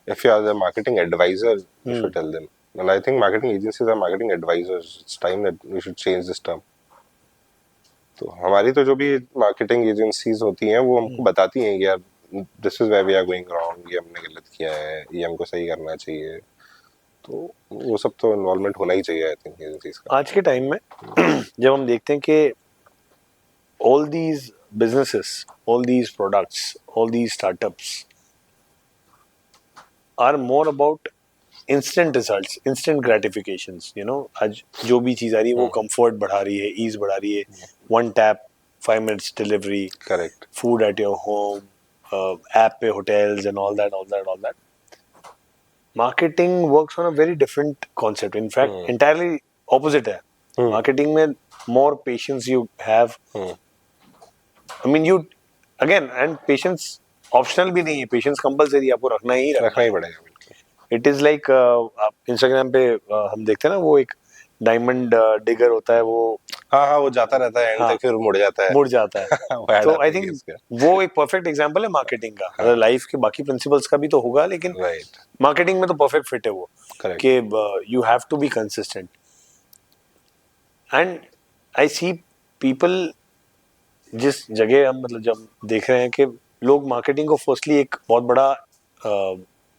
if you are the marketing advisor, you should tell them. And I think marketing agencies are marketing advisors. It's time that we should change this term. तो हमारी तो जो भी marketing agencies होती हैं वो हमको बताती हैं कि यार this is where we are going wrong, ये हमने गलत किया है, ये हमको सही करना चाहिए, तो वो सब तो इन्वॉल्वमेंट होना ही चाहिए आई थिंक एजेंसीज का। आज के टाइम में जब हम देखते हैं कि all these businesses, all these products, all these startups are more about instant results, instant gratifications, you know, आज जो भी चीज आ रही है वो कंफर्ट बढ़ा रही है, ईज बढ़ा रही है, one tap 5 minutes delivery, Correct. food at your home, app पे hotels and all that. Marketing works on a very different concept. In fact, entirely opposite है. Marketing में more patience you have. I mean, you again, and patience optional भी नहीं है. Patience compulsory आपको रखना ही पड़ेगा बिल्कुल. It is like आप Instagram पे हम देखते हैं ना, वो एक डायमंड डिगर होता है, वो हाँ वो जाता रहता है एंड तक फिर मुड़ जाता है. तो आई थिंक वो एक परफेक्ट एग्जांपल है मार्केटिंग का. मतलब लाइफ के बाकी प्रिंसिपल्स का भी तो होगा, लेकिन मार्केटिंग में तो परफेक्ट फिट है वो कि you have to be consistent. And I see people, जिस जगह हम मतलब जब देख रहे हैं कि लोग मार्केटिंग को फर्स्टली एक बहुत बड़ा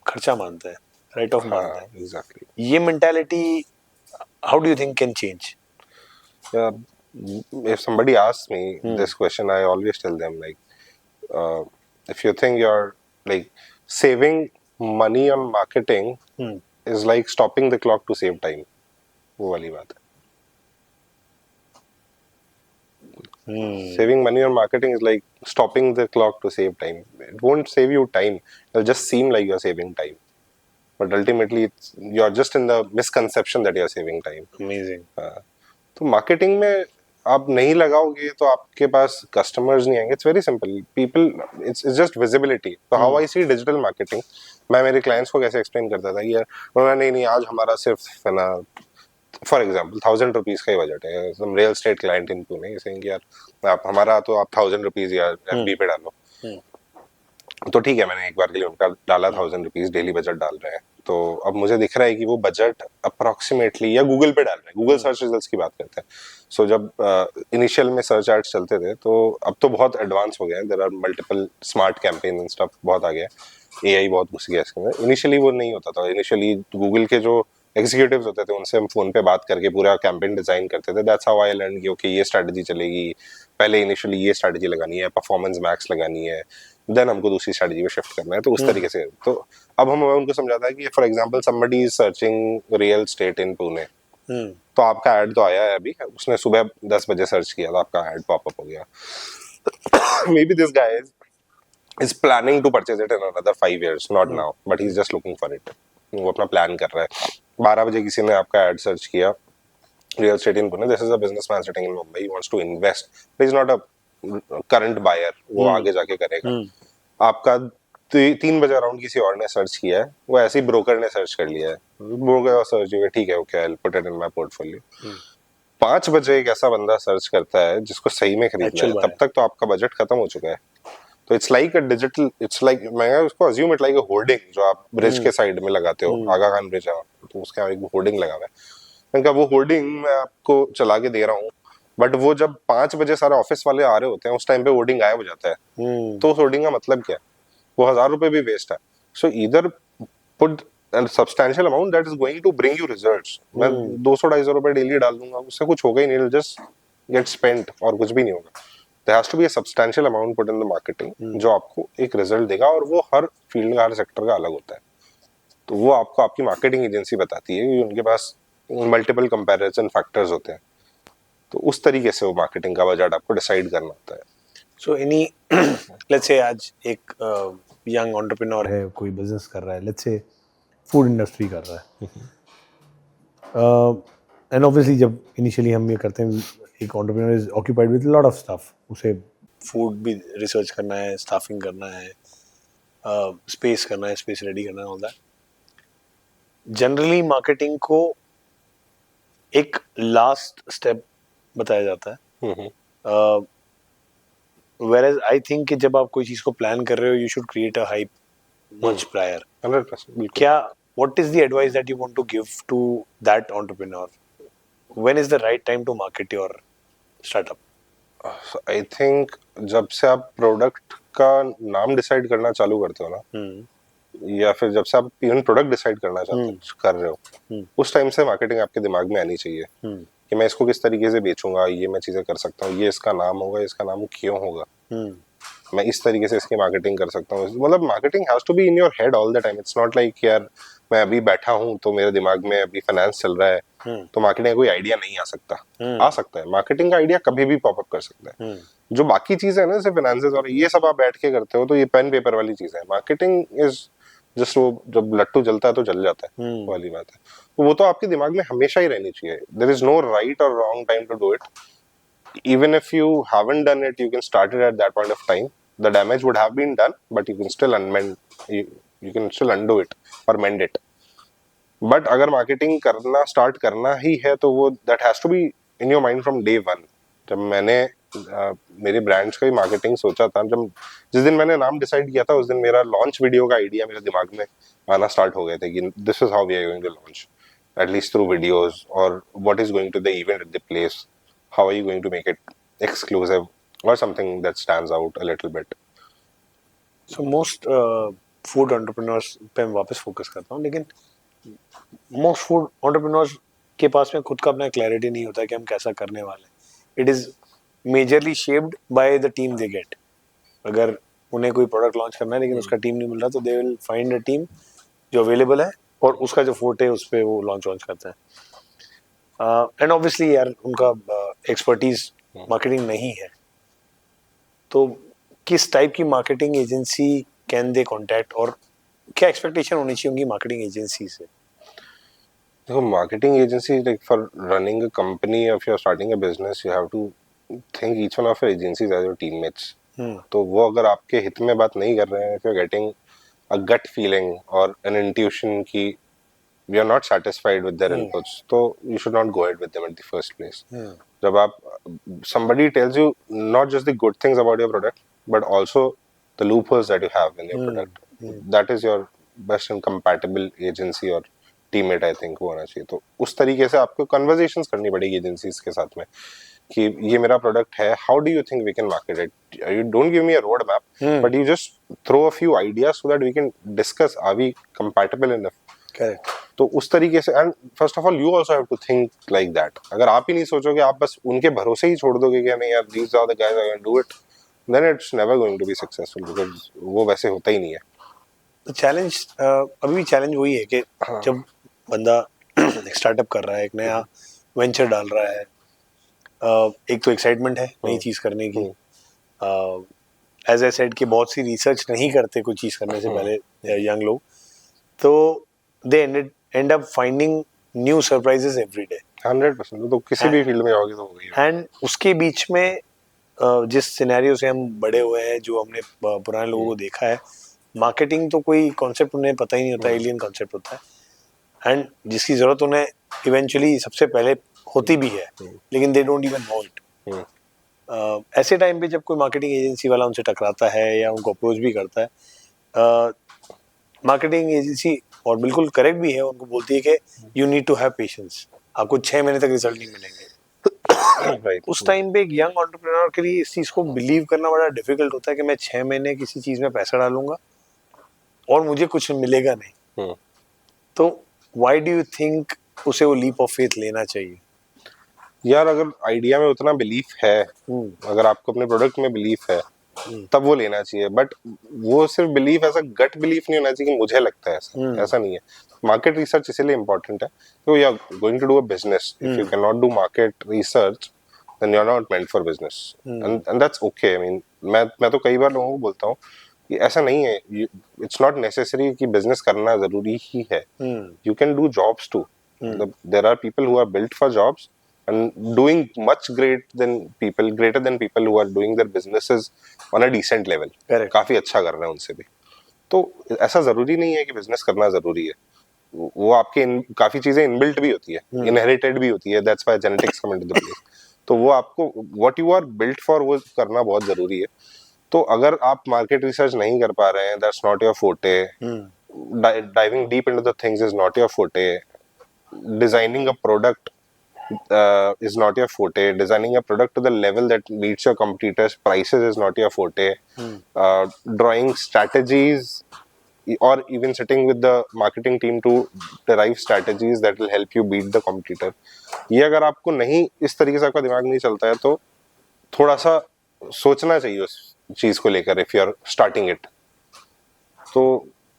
खर्चा मानते हैं, राइट ऑफ मानते हैं. एग्जैक्टली. ये mentality how do you think can change? If somebody asks me this question, I always tell them if you think you're like saving money on marketing is like stopping the clock to save time. वो वाली बात है. Saving money on marketing is like stopping the clock to save time. It won't save you time. It'll just seem like you're saving time, but ultimately you're just in the misconception that you're saving time. Amazing. तो marketing में आप नहीं लगाओगे तो आपके पास customers नहीं आएंगे. It's very simple. People, it's just visibility. तो how I see digital marketing, मैं मेरे क्लाइंट्स को कैसे एक्सप्लेन करता था कि यार नहीं आज हमारा सिर्फ है ना, फॉर एग्जांपल 1000 रुपीज का ही बजट है. Some real estate client in Pune saying यार आप हमारा तो आप 1000 रुपीज या एफबी पे डालो. तो ठीक है, मैंने एक बार के लिए उनका डाला 1000 रुपीज, डेली बजट डाल रहे हैं. तो अब मुझे दिख रहा है कि वो बजट अप्रोक्सीमेटली, या गूगल पे डाल रहे हैं, गूगल सर्च रिजल्ट्स की बात करते हैं. सो जब इनिशियल में सर्च एड्स चलते थे, तो अब तो बहुत एडवांस हो गया है. There are multiple smart campaign and stuff बहुत आ गया है. एआई बहुत घुस गया इसके अंदर. इनिशियली वो नहीं होता था. इनिशियली गूगल के जो एग्जीक्यूटिव्स होते थे उनसे हम फोन पे बात करके पूरा कैंपेन डिजाइन करते थे. दैट्स हाउ आई लर्न कि ओके ये स्ट्रेटजी चलेगी, पहले इनिशियली ये स्ट्रेटजी लगानी है, परफॉर्मेंस मैक्स लगानी है, देन हमको दूसरी स्ट्रेटजी पे शिफ्ट करना है. तो उस तरीके से तो अब हम उनको समझाता है कि for example somebody is searching real estate in Pune, तो आपका ऐड तो आया है अभी, उसने सुबह 10 बजे सर्च किया था, आपका ऐड पॉपअप हो गया. May be this guy is planning to purchase it in another 5 years, not now, but he's just looking for it. वो अपना प्लान कर रहा है. 12 बजे किसी ने आपका एड सर्च किया, real estate in Pune, this is a businessman sitting in Mumbai, he wants to invest, but is not a current buyer, वो आगे जाके करेगा. आपका 3 बजे अराउंड किसी और ने सर्च किया है, वो ऐसे ही ब्रोकर ने सर्च कर लिया है, ब्रोकर सर्च किया, ठीक है okay, I will put it in my portfolio. 5 बजे एक ऐसा बंदा सर्च करता है जिसको सही में खरीदना है, तब तक तो आपका बजट खत्म हो चुका है. तो it's like a digital, it's like, मैं उसको assume it like a hoarding जो आप ब्रिज के साइड में लगाते हो, आगा खान ब्रिज है तो उसके आगे एक होर्डिंग लगा हुआ है. मैंने कहा वो होर्डिंग मैं आपको चला के दे रहा हूँ, बट वो जब 5 बजे सारे ऑफिस वाले आ रहे होते हैं, उस टाइम पे होर्डिंग गायब हो जाता है. तो उस होर्डिंग का मतलब क्या है? वो 1000 रुपए भी वेस्ट है. सो either put a substantial amount that is going to bring you results. मैं 200-250 रुपए डेली डाल दूंगा, उससे कुछ होगा ही नहीं, just get spent और कुछ भी नहीं होगा. There has to be a substantial amount put in the marketing जो आपको एक रिजल्ट देगा, और वो हर फील्ड का, हर सेक्टर का अलग होता है. तो वो आपको आपकी मार्केटिंग एजेंसी बताती है कि उनके पास मल्टीपल कंपैरिजन फैक्टर्स होते हैं. तो उस तरीके से वो मार्केटिंग का बजट आपको डिसाइड करना होता है. सो एनी लेट्स से आज एक यंग एंटरप्रेन्योर है, कोई बिजनेस कर रहा है, लेट्स से फूड इंडस्ट्री कर रहा है, एंड ऑब्वियसली जब इनिशियली हम ये करते हैं, एक entrepreneur is occupied with lot of stuff. उसे फूड भी रिसर्च करना है, स्टाफिंग करना है, स्पेस करना है, स्पेस रेडी करना है, ऑल दैट. जनरली मार्केटिंग को एक लास्ट स्टेप बताया जाता है. Whereas I think कि जब आप कोई चीज को प्लान कर रहे हो, you should create a hype much prior. 100%. क्या, what is the advice that you want to give to that entrepreneur? When is the right time to market your startup? I think जब से आप product का नाम decide करना चालू करते हो ना, या फिर जब से आप इवन प्रोडक्ट डिसाइड करना कर रहे हो, उस टाइम से मार्केटिंग आपके दिमाग में आनी चाहिए कि मैं इसको किस तरीके से बेचूंगा, ये मैं चीजें कर सकता हूँ, ये इसका नाम होगा, इसका नाम क्यों होगा, मैं इस तरीके से इसकी मार्केटिंग कर सकता हूँ. मतलब marketing has to be in your head all the time. It's not like यार मैं अभी बैठा हूँ तो मेरे दिमाग में अभी फाइनेंस चल रहा है, तो मार्केटिंग का कोई आइडिया नहीं आ सकता। आ सकता है, मार्केटिंग का आइडिया कभी भी पॉपअप कर सकता है। जो बाकी चीजें है ना, जैसे फाइनेंसेस और ये सब आप बैठ के करते हो, तो ये पेन पेपर वाली चीज है। मार्केटिंग इज जस्ट वो जब लट्टू जलता है तो जल जाता है वाली बात है। तो वो तो आपके दिमाग में हमेशा ही रहनी चाहिए। देयर इज नो राइट और wrong time to do it. Even if you haven't done it, you can start it at that point of time. The damage would have been done, but you can still you can still undo it or mend it. But अगर marketing करना start करना ही है तो वो that has to be in your mind from day one. जब मैंने मेरे brands का ही मार्केटिंग सोचा था, जब जिस दिन मैंने नाम डिसाइड किया था, उस दिन मेरा लॉन्च वीडियो का आइडिया मेरे दिमाग में आना स्टार्ट हो गए थे कि this is how we are going to launch, at least through videos, और what is going to the event at the place, how are you going to make it exclusive or something that stands out a little bit. So most food entrepreneurs पे मैं वापस focus करता हूँ, लेकिन most food entrepreneurs के पास में खुद का अपना क्लैरिटी नहीं होता है कि हम कैसा करने वाले हैं. It is majorly shaped by the team they get. अगर उन्हें कोई प्रोडक्ट लॉन्च करना है लेकिन उसका टीम नहीं मिल रहा, तो they will find a team जो अवेलेबल है और उसका जो फोर्ट है उस पर वो लॉन्च करते हैं. एंड ऑब्वियसली यार उनका एक्सपर्टीज मार्केटिंग नहीं है, तो किस टाइप की marketing agency can they contact, और क्या एक्सपेक्टेशन होनी चाहिए उनकी मार्केटिंग एजेंसी से? देखो, marketing agency, like for running a company, if you are starting a business, you have to think each one of your agencies as your teammates. तो वो अगर आपके हित में बात नहीं कर रहे हैं, if you are getting a gut feeling और एन इंट्यूशन की we are not satisfied with their inputs, so you should not go ahead with them at the first place. जब आप somebody tells you not just the good things about your product but also the loopholes that you have in your product, that is your best and compatible agency or teammate, I think, होना चाहिए. तो उस तरीके से आपको conversations करनी पड़ेगी agencies के साथ में कि ये मेरा product है, how do you think we can market it? You don't give me a road map, but you just throw a few ideas so that we can discuss, are we compatible enough? Correct. तो उस तरीके से, and first of all you also have to think like that. अगर आप ही नहीं सोचोगे, आप बस उनके भरोसे ही छोड़ दोगे कि नहीं यार these are the guys I can do it, then it's never going to be successful, because वो वैसे होता ही नहीं है. तो चैलेंज अभी भी चैलेंज वही है कि जब बंदा स्टार्टअप कर रहा है, एक नया वेंचर डाल रहा है, एक तो एक्साइटमेंट है नई चीज करने की, एज आई सेड कि बहुत सी रिसर्च नहीं करते कोई चीज करने से पहले यंग लोग, तो they end up finding new surprises every day. 100%. तो किसी भी फील्ड में जाओगे तो वही है. एंड उसके बीच में जिस सिनेरियो से हम बड़े हुए हैं, जो हमने पुराने लोगों को देखा है, मार्केटिंग तो कोई कॉन्सेप्ट उन्हें पता ही नहीं होता, एलियन कॉन्सेप्ट होता है, एंड जिसकी जरूरत उन्हें इवेंचुअली सबसे पहले होती भी है, लेकिन they don't even know it. ऐसे टाइम पे जब कोई मार्केटिंग एजेंसी वाला उनसे टकराता है या उनको अप्रोच भी करता है, मार्केटिंग एजेंसी, और बिल्कुल करेक्ट भी है, उनको बोलती है कि you need to have patience, आपको 6 महीने तक रिजल्ट नहीं मिलेंगे. Right. उस टाइम पे एक यंग एंटरप्रेन्योर के लिए इस चीज को बिलीव करना बड़ा डिफिकल्ट होता है कि मैं 6 महीने किसी चीज में पैसा डालूंगा और मुझे कुछ मिलेगा नहीं. तो व्हाई डू यू थिंक उसे वो लीप ऑफ फेथ लेना चाहिए? यार अगर आइडिया में उतना बिलीफ है, अगर आपको अपने प्रोडक्ट में बिलीफ है, तब वो लेना चाहिए. बट वो सिर्फ बिलीफ, ऐसा गट बिलीफ नहीं होना चाहिए कि मुझे लगता है ऐसा नहीं है. मार्केट रिसर्च इसीलिए इंपॉर्टेंट है, तो you are going to do a business, if you can not do market research then you are not meant for business, and that's okay. I mean, मैं तो कई बार लोगों को बोलता हूँ कि ऐसा नहीं है, इट्स नॉट नेसेसरी कि बिजनेस करना जरूरी ही है. You can do jobs too. There are people who are built for jobs and doing much greater than people who are doing their businesses on a decent level. काफी अच्छा कर रहे हैं उनसे भी. तो ऐसा जरूरी नहीं है कि बिजनेस करना जरूरी है. वो आपके काफी चीजें इनबिल्ट भी होती है, इनहेरिटेड भी होती है. That's why genetics come into the place. तो वो आपको what you are built for वो करना बहुत जरूरी है. तो अगर आप मार्केट रिसर्च नहीं कर पा रहे हैं, that's not your forte. Diving deep into the things is not your forte. Designing a product is not your forte. Designing a product to the level that meets your competitors' prices is not your forte. Drawing strategies or even sitting with the marketing team to derive strategies that will help you beat the competitor. ये अगर आपको नहीं, इस तरीके से आपका दिमाग नहीं चलता है, तो थोड़ा सा सोचना चाहिए उस चीज को लेकर. if you are starting it, तो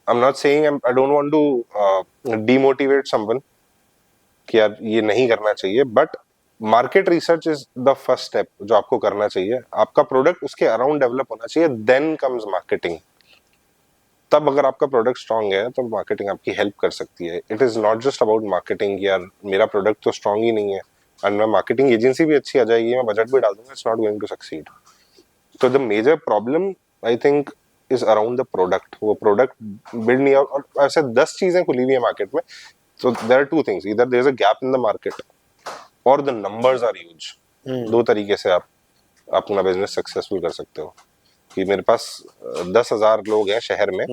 I'm not saying I don't want to demotivate someone कि यार ये नहीं करना चाहिए, but market research is the first step जो आपको करना चाहिए. आपका प्रोडक्ट उसके अराउंड डेवलप होना चाहिए, देन कम्स मार्केटिंग. तब अगर आपका प्रोडक्ट स्ट्रांग है तो मार्केटिंग आपकी हेल्प कर सकती है. It is not just about marketing, यार मेरा प्रोडक्ट तो स्ट्रांग ही नहीं है एंड मैं मार्केटिंग एजेंसी भी अच्छी आ जाएगी, मैं बजट भी डाल दूंगा, it's not going to succeed. तो the major problem I think is around the product. वो प्रोडक्ट बिल्ड नहीं, और ऐसे 10 चीजें खुली हुई है मार्केट में. So there are two things. Either there's a gap in the market or the numbers are huge. दो तरीके से आप अपना बिजनेस सक्सेसफुल कर सकते हो. कि मेरे पास 10,000 लोग हैं शहर में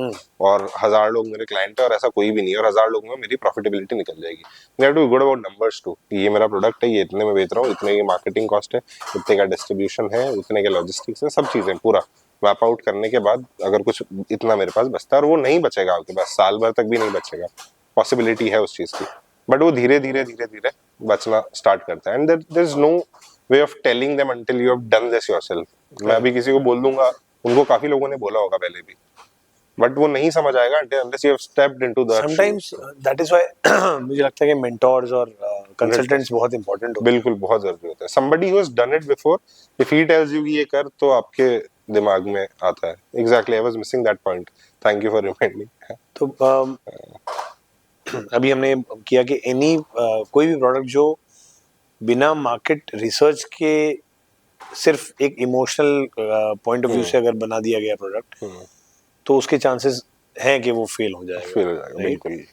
और 1,000 लोग मेरे क्लाइंट है और ऐसा कोई भी नहीं है, और 1,000 लोगों में मेरी प्रॉफिटेबिलिटी निकल जाएगी. We have to be good about numbers too. ये मेरा प्रोडक्ट है, ये इतने में बेच रहा हूँ, इतने की मार्केटिंग कॉस्ट है, इतने का डिस्ट्रीब्यूशन है, इतने के लॉजिस्टिक्स है, सब चीजें पूरा मैप आउट करने के बाद अगर कुछ इतना मेरे पास बचता है, और वो नहीं बचेगा आपके पास, साल भर तक भी नहीं बचेगा, पॉसिबिलिटी है उस चीज की, बट वो धीरे धीरे बचना स्टार्ट करता है. And there is no way of telling them until you have done this yourself. मैं अभी किसी को बोल दूंगा, उनको काफी लोगों ने बोला होगा पहले भी, बट वो नहीं समझ आएगा unless you have stepped into the sometimes that is why मुझे लगता है कि mentors और consultants बहुत important होते हैं. बिल्कुल बहुत जरूरी होता है. somebody who has done it before, if he tells you ये कर, तो आपके दिमाग में आता है. exactly, I was missing that point. thank you for reminding. तो अभी हमने किया कि कोई भी प्रोडक्ट जो बिना मार्केट रिसर्च के सिर्फ एक इमोशनल पॉइंट ऑफ व्यू से अगर बना दिया गया प्रोडक्ट, तो उसके चांसेस हैं कि वो फेल हो जाएगा. बिल्कुल.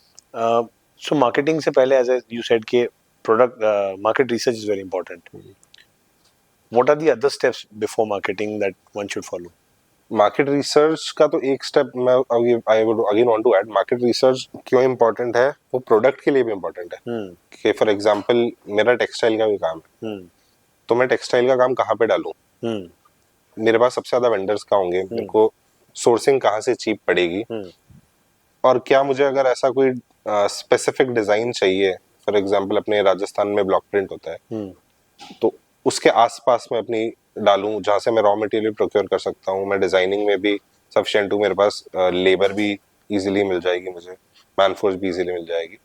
सो मार्केटिंग से पहले, एज यू सेड, के product market research is very important. What are the other steps before marketing that one should follow? Market research का तो एक स्टेप मैं I would again want to add. Market research क्यों important है? वो product के लिए भी इम्पोर्टेंट है. कि फॉर एग्जांपल मेरा टेक्सटाइल का भी काम है, तो मैं टेक्सटाइल का काम कहाँ पे डालूं? मेरे पास सबसे ज्यादा वेंडर्स कहाँ होंगे, मेरे को सोर्सिंग कहाँ से चीप पड़ेगी, और क्या मुझे अगर ऐसा कोई स्पेसिफिक डिजाइन चाहिए, फॉर एग्जांपल अपने राजस्थान में ब्लॉक प्रिंट होता है, तो उसके आसपास में अपनी डालूं जहाँ से मैं रॉ मटेरियल प्रोक्योर कर सकता हूँ. मैं डिजाइनिंग में भी सफिशिएंट हूँ, मेरे पास लेबर भी इजीली मिल जाएगी, मुझे मैन फोर्स भी इजीली मिल जाएगी.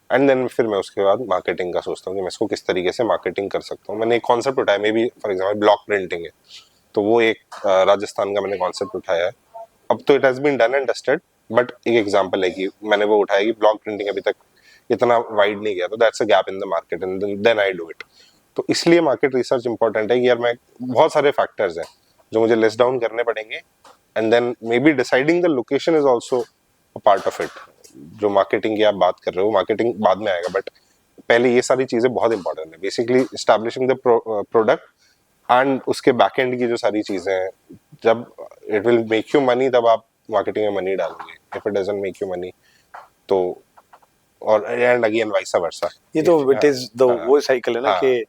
एंड देन फिर मैं उसके बाद मार्केटिंग का सोचता हूँ कि मैं इसको किस तरीके से मार्केटिंग कर सकता हूँ. मैंने एक कॉन्सेप्ट उठाया, may be for example block printing है, तो वो एक राजस्थान का मैंने कॉन्सेप्ट उठाया है. अब तो it has been done and dusted, but एक एग्जाम्पल है कि मैंने वो उठाया कि ब्लॉक प्रिंटिंग अभी तक इतना वाइड नहीं गया, तो that's a gap in the market and then I do it. तो इसलिए मार्केट रिसर्च इंपॉर्टेंट है कि यार मैं बहुत सारे फैक्टर्स हैं जो मुझे लिस्ट डाउन करने पड़ेंगे, and then maybe deciding the location is also a part of it. जो मार्केटिंग की आप बात कर रहे हो, मार्केटिंग बाद में आएगा, बट पहले ये सारी चीजें बहुत इंपॉर्टेंट है. Basically establishing the product and उसके बैक एंड की जो सारी चीजें हैं, जब it will make you money तब आप मार्केटिंग में मनी डालोगे. If it doesn't make you money तो, और एंड अगेन वाइस वर्सा. ये तो इट इज द वो साइकिल है ना कि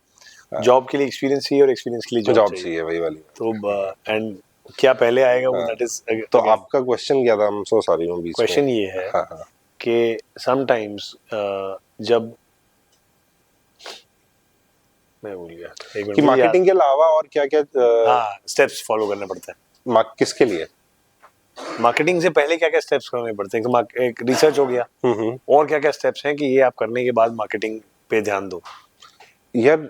जॉब के लिए एक्सपीरियंस चाहिए और एक्सपीरियंस के लिए जॉब चाहिए, वही वाली. तो एंड क्या पहले आएगा वो, दैट इज. तो आपका क्वेश्चन क्या था? आई एम सो सॉरी, मैं बीच में. क्वेश्चन ये है कि समटाइम्स जब मैं भूल गया कि मार्केटिंग के अलावा और क्या-क्या स्टेप्स फॉलो करने पड़ते हैं. किसके लिए? मार्केटिंग से पहले क्या-क्या स्टेप्स करने पड़ते हैं? तो एक रिसर्च हो गया, और क्या-क्या स्टेप्स हैं कि ये आप करने के बाद मार्केटिंग पे ध्यान दो? यार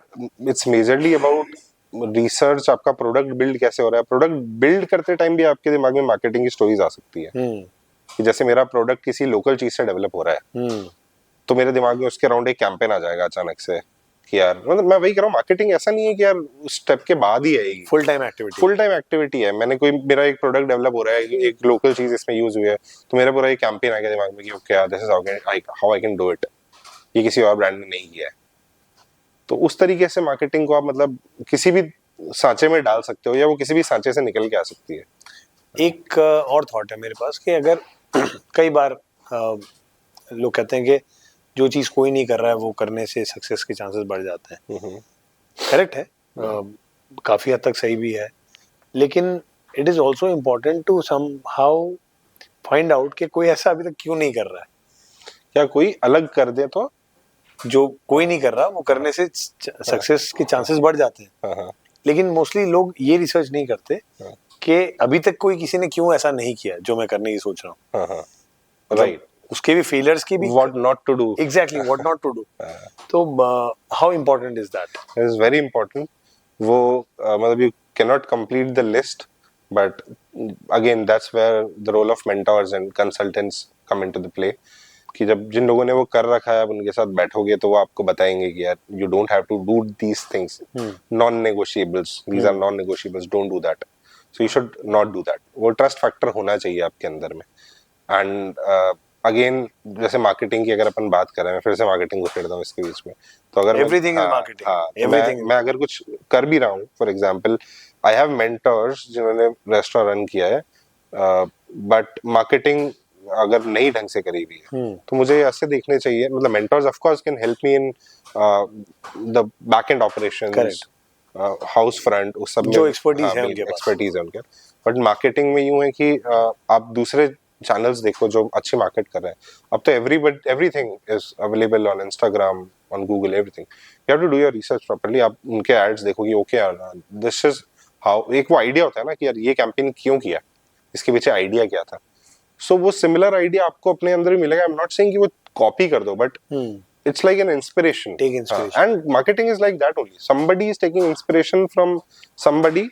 इट्स मेजरली अबाउट रिसर्च. आपका प्रोडक्ट बिल्ड कैसे हो रहा है, प्रोडक्ट बिल्ड करते टाइम भी आपके दिमाग में मार्केटिंग की स्टोरीज आ सकती है. कि जैसे मेरा प्रोडक्ट किसी लोकल चीज से डेवलप हो रहा है, तो मेरे दिमाग में उसके अराउंड एक कैंपेन आ जाएगा अचानक से कि यार, मतलब मैं वही कह रहा हूँ, मार्केटिंग ऐसा नहीं है कि यार उस स्टेप के बाद ही आएगी. फुल टाइम एक्टिविटी है. मैंने मेरा एक प्रोडक्ट डेवलप हो रहा है, एक लोकल चीज इसमें यूज हुई है, तो मेरा पूरा एक कैंपेन आएगा दिमाग में कि ओके यार, this is how I can do it. ये किसी और ब्रांड ने नहीं किया है. तो उस तरीके से मार्केटिंग को आप मतलब किसी भी सांचे में डाल सकते हो, या वो किसी भी सांचे से निकल के आ सकती है. एक और थॉट है मेरे पास कि अगर कई बार लोग कहते हैं कि जो चीज कोई नहीं कर रहा है वो करने से सक्सेस के चांसेस बढ़ जाते हैं. करेक्ट है, काफी हद तक सही भी है, लेकिन it is also important to somehow find out कि कोई ऐसा अभी तक क्यों नहीं कर रहा है. क्या कोई अलग कर दे तो जो कोई नहीं कर रहा वो करने से सक्सेस के चांसेस बढ़ जाते हैं. लेकिन मोस्टली लोग ये रिसर्च नहीं करते कि अभी तक कोई किसी ने क्यों ऐसा नहीं किया जो मैं करने की सोच रहा हूँ. राइट, उसके भी फेलियर्स की भी, what not to do, exactly what not to do. तो how important is that? Is very important. वो मतलब you cannot complete the list, but again that's where the role of mentors and consultants come into the play. कि जब जिन लोगों ने वो कर रखा है, आप उनके साथ बैठोगे तो वो आपको बताएंगे कि यार you don't have to do these things, non negotiables, these are non negotiables, don't do that. So you should not do that. वो ट्रस्ट फैक्टर होना चाहिए आपके अंदर में. एंड अगेन जैसे मार्केटिंग की अगर अपन बात कर रहे हैं, फिर से मार्केटिंग को छेड़ता हूँ इसके बीच में. तो अगर एवरीथिंग इज मार्केटिंग, तो मैं अगर कुछ कर भी रहा हूँ, for example I have mentors जिन्होंने रेस्टोरेंट रन किया है, बट मार्केटिंग अगर नई ढंग से करी हुई है, तो मुझे ऐसे देखने चाहिए. मतलब mentors of course can help me in the back and operations, house front, उस सब में जो एक्सपर्टीज है उनके पास, एक्सपर्टीज है उनके. बट मार्केटिंग में यूं है कि आप दूसरे चैनल्स देखो जो अच्छे मार्केट कर रहे हैं. अब तो everything is available on Instagram, on Google, everything. You have to do your research properly. आप उनके एड्स देखो कि ओके, दिस इज हाउ. एक वो आइडिया होता है ना कि यार ये कैंपेन क्यों किया, इसके पीछे आइडिया क्या था. सो वो सिमिलर आइडिया आपको अपने अंदर भी मिलेगा. आई एम नॉट सेइंग कि वो कॉपी कर दो, but it's like an inspiration. Take inspiration. And marketing is like that only. Somebody is taking inspiration from somebody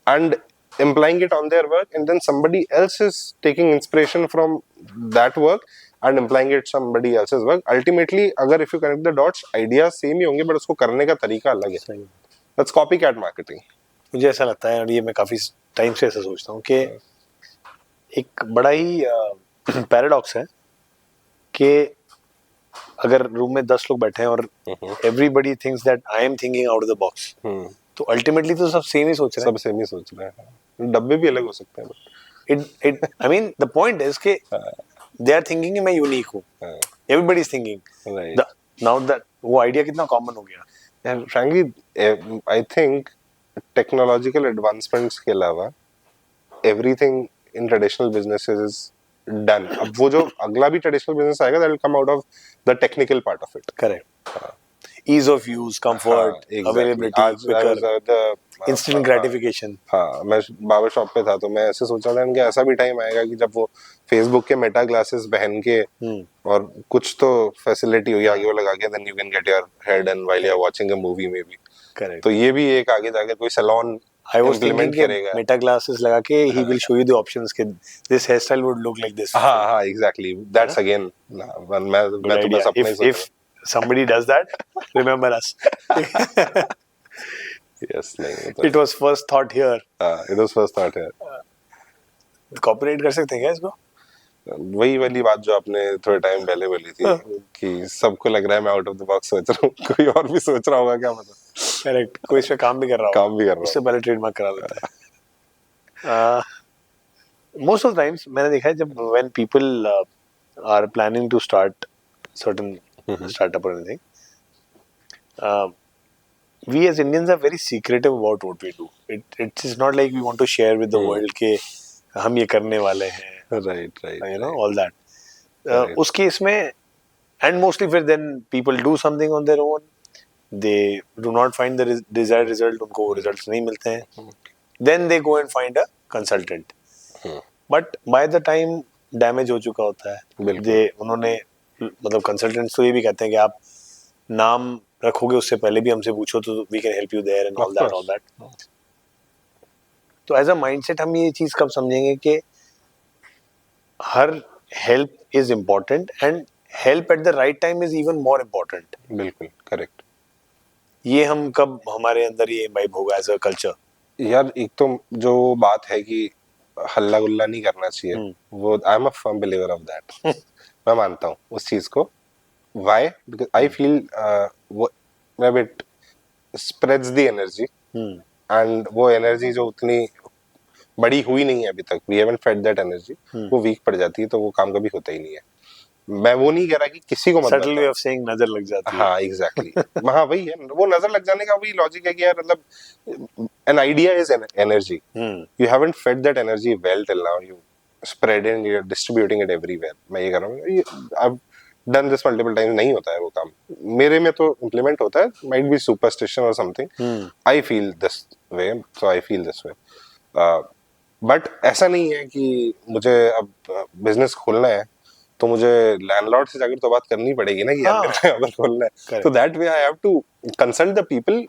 and implying it on their work, and then somebody else is taking inspiration from that work and implying it somebody else's work. Ultimately, अगर if you connect the dots, ideas same ही होंगे, but उसको करने का तरीका अलग है. That's copycat marketing. मुझे ऐसा लगता है, और ये मैं काफी टाइम से ऐसा सोचता हूँ कि एक बड़ा ही पैराडॉक्स है कि अगर रूम में 10 लोग बैठे हैं और everybody thinks that I am thinking out of the box, तो अल्टीमेटली तो सब सेम ही सोच रहे हैं. सब सेम ही सोच रहे हैं. डब्बे भी अलग हो सकते हैं, but it I mean the point is they are आर थिंकिंग मैं यूनिक हूँ, everybody is thinking. Now that वो आइडिया कितना कॉमन हो गया. And frankly I think technological advancements के अलावा everything in traditional businesses is done. अब वो जो अगला भी ट्रेडिशनल बिजनेस आएगा, that will come out of the technical part of it. Correct. Ease of use, comfort, availability, quicker, instant gratification. हाँ, मैं बार्बर शॉप पे था तो मैं ऐसे सोच रहा था कि ऐसा भी टाइम आएगा कि जब वो फेसबुक के मेटा ग्लासेस पहन के और कुछ तो फैसिलिटी हुई आगे वो लगा के, then you can get your hair done while you are watching a movie maybe. Correct. तो ये भी एक आगे जाके कोई सैलून I was thinking कि मेटा ग्लासेस लगा के he will show you the options कि this hairstyle would look like this. हाँ, exactly. That's again मैं तो बस अपने ही सोच रहा हूँ. If somebody does that, remember us. Yes, नहीं. It was first thought here. It was first thought here. Copyright कर सकते हैं क्या इसको? वही वाली बात जो आपने थोड़े टाइम पहले बोली थी कि सबको लग रहा है मैं आउट ऑफ द बॉक्स सोच रहा हूँ, कोई और भी सोच रहा होगा क्या पता. करेक्ट. कोई इस पे काम भी कर रहा होगा, उससे पहले ट्रेडमार्क करा लेता है. मोस्ट ऑफ टाइम्स मैंने देखा है जब when people are planning to start certain startup और anything, we as Indians are very secretive about what we do. It is not like we want to share with the world के हम ये करने वाले हैं. Right. You know, all that. उस case में, and mostly फिर then people do something on their own. They do not find the desired result. उनको वो results नहीं मिलते हैं. Then they go and find a consultant. But by the time damage हो चुका होता है, उन्होंने मतलब consultants तो ये भी कहते हैं कि आप नाम रखोगे उससे पहले भी हमसे पूछो तो we can help you there and all that. तो as a mindset हम ये चीज़ कब समझेंगे कि हर help is important and help at the right time is even more important. बिल्कुल correct. ये हम कब हमारे अंदर ये imbibe होगा as a culture? यार एक तो जो बात है कि हल्ला गुल्ला नहीं करना चाहिए, वो I am a firm believer of that. मैं मानता हूँ उस चीज को. Why? Because I feel it spreads the energy and वो energy जो उतनी बड़ी हुई नहीं है अभी तक, we haven't fed that energy, वो weak पड़ जाती है तो वो काम कभी होता ही नहीं है. मैं वो नहीं कह रहा कि किसी को मत Subtle way of saying नजर लग जाती है. हाँ exactly. हाँ वही है, वो नजर लग जाने का वही लॉजिक है कि यार मतलब an idea is an energy. You haven't fed that energy well till now. You spread it and you're distributing it everywhere. मैं ये कर रहा हूँ, I've done this multiple times. नहीं होता है वो काम. मेरे में तो implement होता है. Might be superstition or something. I feel this way, so I feel this way. But ऐसा नहीं है कि मुझे अब business खोलना है तो मुझे लैंडलॉर्ड से जाकर तो बात करनी पड़ेगी ना कि यार मेरे को यहाँ पर खोलना है। Correct. तो that way I have to consult the people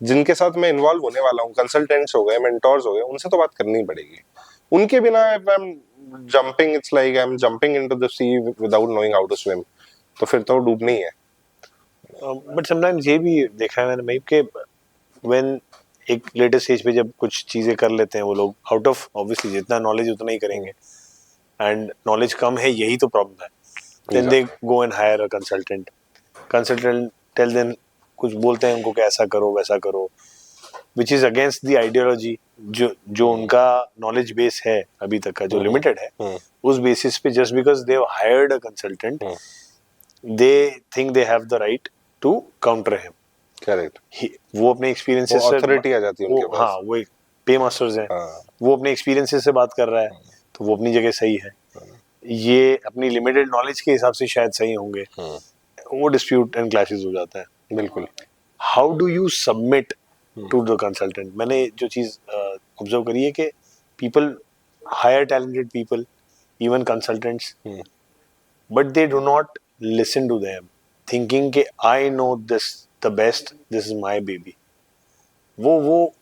जिनके साथ मैं इन्वॉल्व होने वाला हूँ, कंसल्टेंट्स हो गए, मेंटोर्स हो गए, उनसे तो बात करनी पड़ेगी। उनके बिना if I'm jumping, it's like I'm jumping into the sea without knowing how to swim, तो फिर तो डूबना ही है। बट समटाइम्स ये भी देखा है मैंने भाई कि व्हेन एक लेटर स्टेज पे जब कुछ चीजें कर लेते हैं वो लोग आउट ऑफ ऑब्वियसली जितना नॉलेज उतना ही करेंगे एंड नॉलेज कम है, यही तो प्रॉब्लम है। Then they go and hire a consultant tell them, कुछ बोलते हैं उनको कि ऐसा करो वैसा करो, which is against the ideology जो उनका नॉलेज बेस है अभी तक का जो लिमिटेड है, उस बेसिस पे just because they have hired a consultant they think they have the right to counter him. Correct. वो अपने एक्सपीरियंसेस से अथॉरिटी आ जाती है उनके पास। हाँ, वो एक पे मास्टर्स हैं, वो अपने एक्सपीरियंसेस से बात कर रहा है तो वो अपनी जगह सही है, ये अपनी लिमिटेड नॉलेज के हिसाब से शायद सही होंगे, वो डिस्प्यूट एंड क्लैशेस हो जाता है। बिल्कुल। How do you submit to the consultant? मैंने जो चीज ऑब्जर्व करी है कि people hire talented people, even consultants, but they do not listen to them thinking कि I know this the best, this is my baby. वो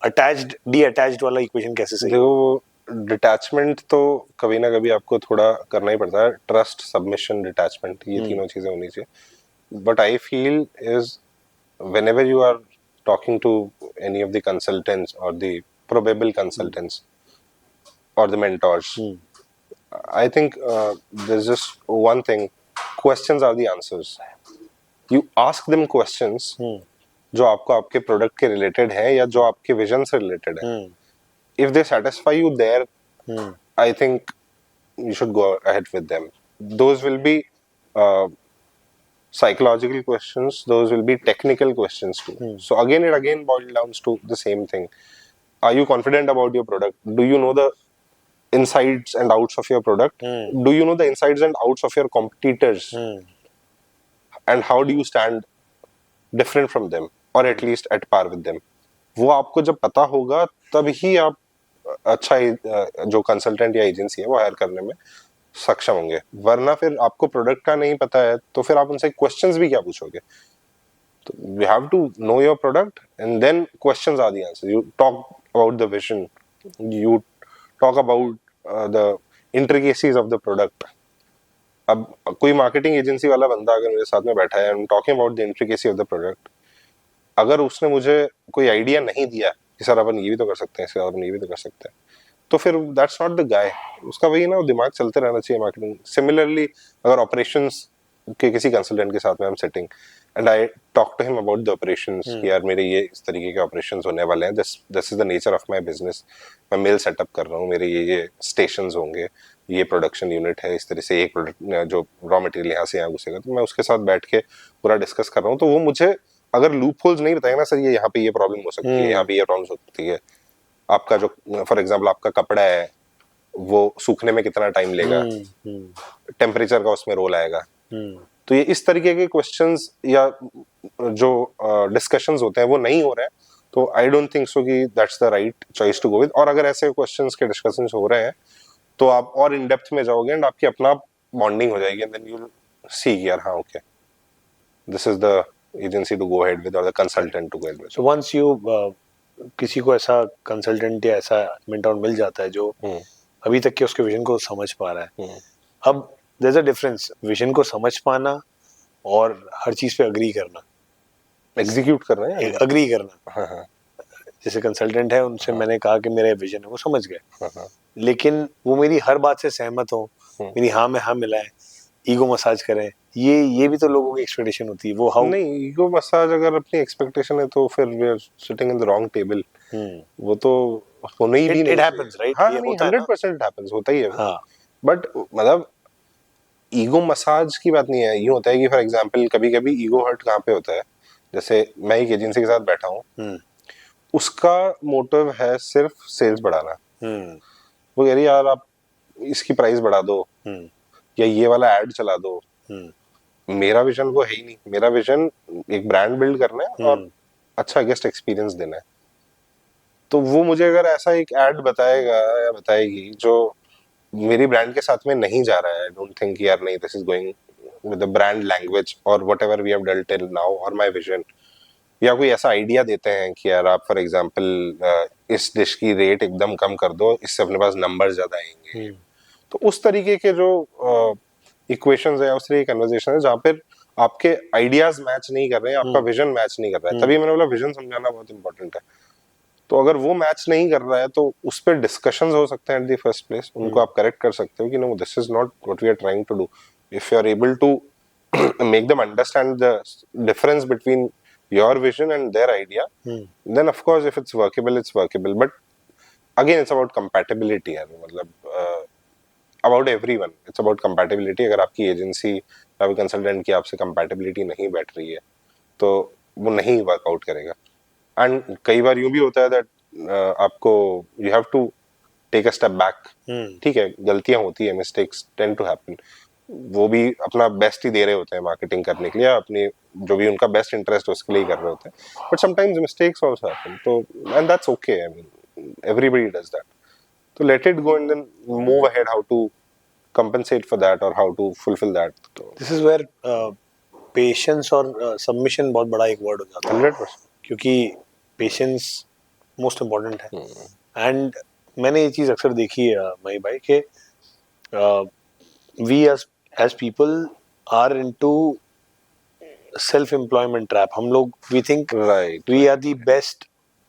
attached detached वाला equation कैसे सही? देखो, डिटैचमेंट तो कभी ना कभी आपको थोड़ा करना ही पड़ता है। ट्रस्ट, सबमिशन, डिटैचमेंट, ये तीनों चीजें होनी चाहिए। But I feel is whenever you are talking to any of the consultants or the probable consultants or the mentors, I think there's just one thing: questions are the answers. You ask them questions जो आपको आपके product के related है या जो आपके vision से related है। If they satisfy you there, I think you should go ahead with them. Those will be psychological questions, those will be technical questions too. So again boils down to the same thing. Are you confident about your product? Do you know the insides and outs of your product? Do you know the insides and outs of your competitors? And how do you stand different from them or at least at par with them? वो आपको जब पता होगा तब ही आप अच्छा जो consultant या एजेंसी है वो हायर करने में सक्षम होंगे। वरना फिर आपको प्रोडक्ट का नहीं पता है तो फिर आप उनसे क्वेश्चंस भी क्या पूछोगे? तो you have to know your product and then questions are the answer. You talk about the vision, you talk about the intricacies of the product. अब कोई मार्केटिंग एजेंसी वाला बंदा अगर मेरे साथ में बैठा है, I am talking about the intricacy of the product, अगर उसने मुझे कोई आइडिया नहीं दिया कि सर अपन ये भी तो कर सकते हैं, सर अपन ये भी तो कर सकते हैं, तो फिर दैट्स नॉट द गाय। उसका वही ना, दिमाग चलते रहना चाहिए मार्केटिंग। सिमिलरली अगर ऑपरेशंस के किसी कंसल्टेंट के साथ में I am sitting and I talk to him about the operations कि यार मेरे ये इस तरीके के ऑपरेशंस होने वाले हैं, this is the nature of my business, मैं मेल सेटअप कर रहा हूँ, मेरे ये स्टेशंस होंगे, ये प्रोडक्शन यूनिट है, इस तरह से एक प्रोडक्ट जो रॉ मटेरियल यहाँ से यहाँ घुसेगा, तो मैं उसके साथ बैठ के पूरा डिस्कस कर रहा हूँ। तो वो मुझे अगर लूप होल्स नहीं बताएगा ना, सर ये यहाँ पे ये प्रॉब्लम हो सकती है, यहाँ पे ये प्रॉब्लम हो सकती है, आपका जो फॉर एग्जांपल आपका कपड़ा है वो सूखने में कितना टाइम लेगा, टेम्परेचर का उसमें रोल आएगा, तो ये इस तरीके के क्वेश्चंस या जो डिस्कशंस होते हैं वो नहीं हो रहे हैं, तो आई डोंट थिंक सो कि that's the right choice to go with. और अगर ऐसे क्वेश्चंस के डिस्कशंस हो रहे हैं तो आप और इन डेप्थ में जाओगे एंड आपकी अपना बॉन्डिंग हो जाएगी, and then you will see यार हाँ okay this is the agency to go ahead with और the consultant to go ahead with. So once you किसी को ऐसा कंसल्टेंट या ऐसा मेंटर मिल जाता है जो अभी तक के उसके विजन को समझ पा रहा है, अब there is a difference vision को समझ पाना और हर चीज पे अग्री करना, एग्जीक्यूट करना है, अग्री करना। हाँ। जैसे कंसल्टेंट है उनसे मैंने कहा कि मेरा विजन है, वो समझ गए, लेकिन वो मेरी हर बात से सहमत हो, मेरी हाँ में हाँ मिलाए, ईगो मसाज करें, ये भी तो लोगों की एक्सपेक्टेशन होती है। वो हाउ नहीं, ईगो मसाज अगर अपनी एक्सपेक्टेशन है तो फिर we are sitting in the wrong table. वो तो होना ही भी नहीं। इट हैपेंस राइट, हाँ, 100% हैपेंस, होता ही है। हाँ, बट मतलब ईगो मसाज की बात नहीं है। ये होता है कि फॉर एग्जांपल कभी कभी ईगो हर्ट कहाँ पे होता है, जैसे मैं एक एजेंसी के साथ बैठा हूँ, उसका मोटिव है सिर्फ सेल्स बढ़ाना। वो कह रही है यार आप इसकी प्राइस बढ़ा दो या ये वाला ऐड चला दो। मेरा विजन वो है ही नहीं। मेरा विजन एक ब्रांड बिल्ड करना है और अच्छा गेस्ट एक्सपीरियंस देना है। तो वो मुझे अगर ऐसा एक ऐड बताएगा या बताएगी जो मेरी ब्रांड के साथ में नहीं जा रहा है, आई डोंट थिंक यार नहीं this is going with the brand language और whatever we have done till now और माय विजन, या कोई ऐसा आइडिया देते हैं कि यार आप फॉर एग्जांपल इस डिश की रेट एकदम कम कर दो, इससे अपने पास नंबर ज्यादा आएंगे, तो उस तरीके के जो इक्वेशंस है, उस तरीके की कन्वर्सेशन है जहाँ पर आपके आइडियाज मैच नहीं कर रहे हैं, आपका विजन मैच नहीं कर रहा है, तभी मैंने बोला विजन समझाना बहुत इंपॉर्टेंट है। तो अगर वो मैच नहीं कर रहा है तो उस पर डिस्कशंस हो सकते हैं एट द फर्स्ट प्लेस, उनको आप करेक्ट कर सकते हो कि no this is not what we are trying to do. If you are able to make them understand the difference between your vision and their idea, then of course if it's workable, but again it's about compatibility यार, मतलब about everyone it's about compatibility। अगर आपकी agency या consultant की आपसे compatibility नहीं बैठ रही है तो वो नहीं वर्कआउट करेगा। एंड कई बार यूं भी होता है दैट आपको you have to take a step back, ठीक है, गलतियां होती है, मिस्टेक्स टेंड टू हैपन, वो भी अपना बेस्ट ही दे रहे होते हैं मार्केटिंग करने के लिए, अपनी जो भी उनका बेस्ट इंटरेस्ट है उसके लिए ही कर रहे होते हैं, but sometimes mistakes also happen, तो and that's okay, I mean everybody does that, तो let it go and then move ahead how to compensate for that or how to fulfill that। तो दिस इज वेयर पेशेंस और submission बहुत बड़ा एक word हो जाता है 100%, क्योंकि पेशेंस मोस्ट इम्पोर्टेंट है। एंड मैंने ये चीज़ अक्सर देखी है मई भाई कि we as people are into self employment trap. हम लोग we think right, we are the best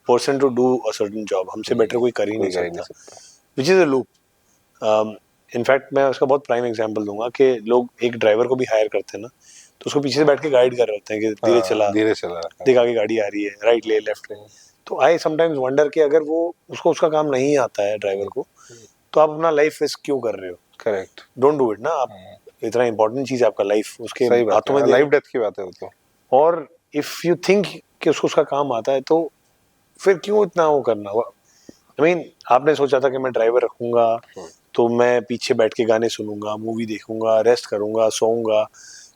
person to do a certain job, हमसे बेटर कोई कर ही नहीं सकता, which is a loop. In fact मैं उसका बहुत प्राइम एग्जांपल दूंगा कि लोग एक ड्राइवर को भी हायर करते हैं ना, तो उसको पीछे से बैठ के गाइड कर रहे होते हैं कि धीरे चला, देख आगे गाड़ी आ रही है, राइट ले, लेफ्ट ले। तो आई समटाइम्स वंडर कि अगर वो उसको उसका काम नहीं आता है ड्राइवर को, तो आप अपना लाइफ रिस्क क्यों कर रहे हो? करेक्ट, डोंट डू इट ना। आप इतना इंपॉर्टेंट चीज आपका लाइफ उसके हाथों में, लाइफ डेथ की बात है वो तो। और इफ यू थिंक कि उसको उसका काम आता है तो फिर क्यों इतना वो करना? आई मीन आपने सोचा था कि मैं ड्राइवर रखूंगा तो मैं पीछे बैठ के गाने सुनूंगा, मूवी देखूंगा, रेस्ट करूंगा, सोऊंगा,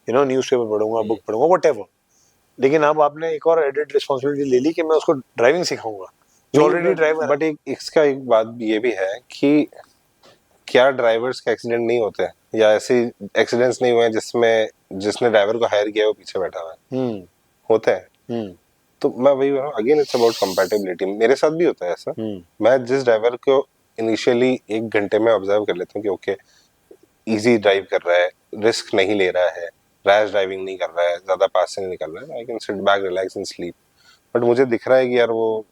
यू नो न्यूज़पेपर पढ़ूंगा, बुक पढ़ूंगा, व्हाटएवर। लेकिन अब आपने एक और एडेड रिस्पांसिबिलिटी ले ली कि मैं उसको ड्राइविंग सिखाऊंगा जो ऑलरेडी ड्राइवर। बट एक इसका एक बात ये भी है कि क्या ड्राइवर्स के एक्सीडेंट नहीं होते हैं, या ऐसे एक्सीडेंट्स नहीं हुए हैं जिसमें जिसने ड्राइवर को हायर किया वो पीछे बैठा हुआ है? होते हैं। तो मैं वही बोल रहा हूँ, अगेन इट्स अबाउट कंपैटिबिलिटी। मेरे साथ भी होता है ऐसा। मैं जिस ड्राइवर को इनिशियली 1 घंटे में ऑब्जर्व कर लेता हूँ कि ओके इजी ड्राइव कर रहा है, रिस्क नहीं ले रहा है, रैश ड्राइविंग नहीं कर रहा है, ज्यादा पास से नहीं निकल रहा है, I can sit back, relax and sleep. But मुझे दिख रहा है कि यार वो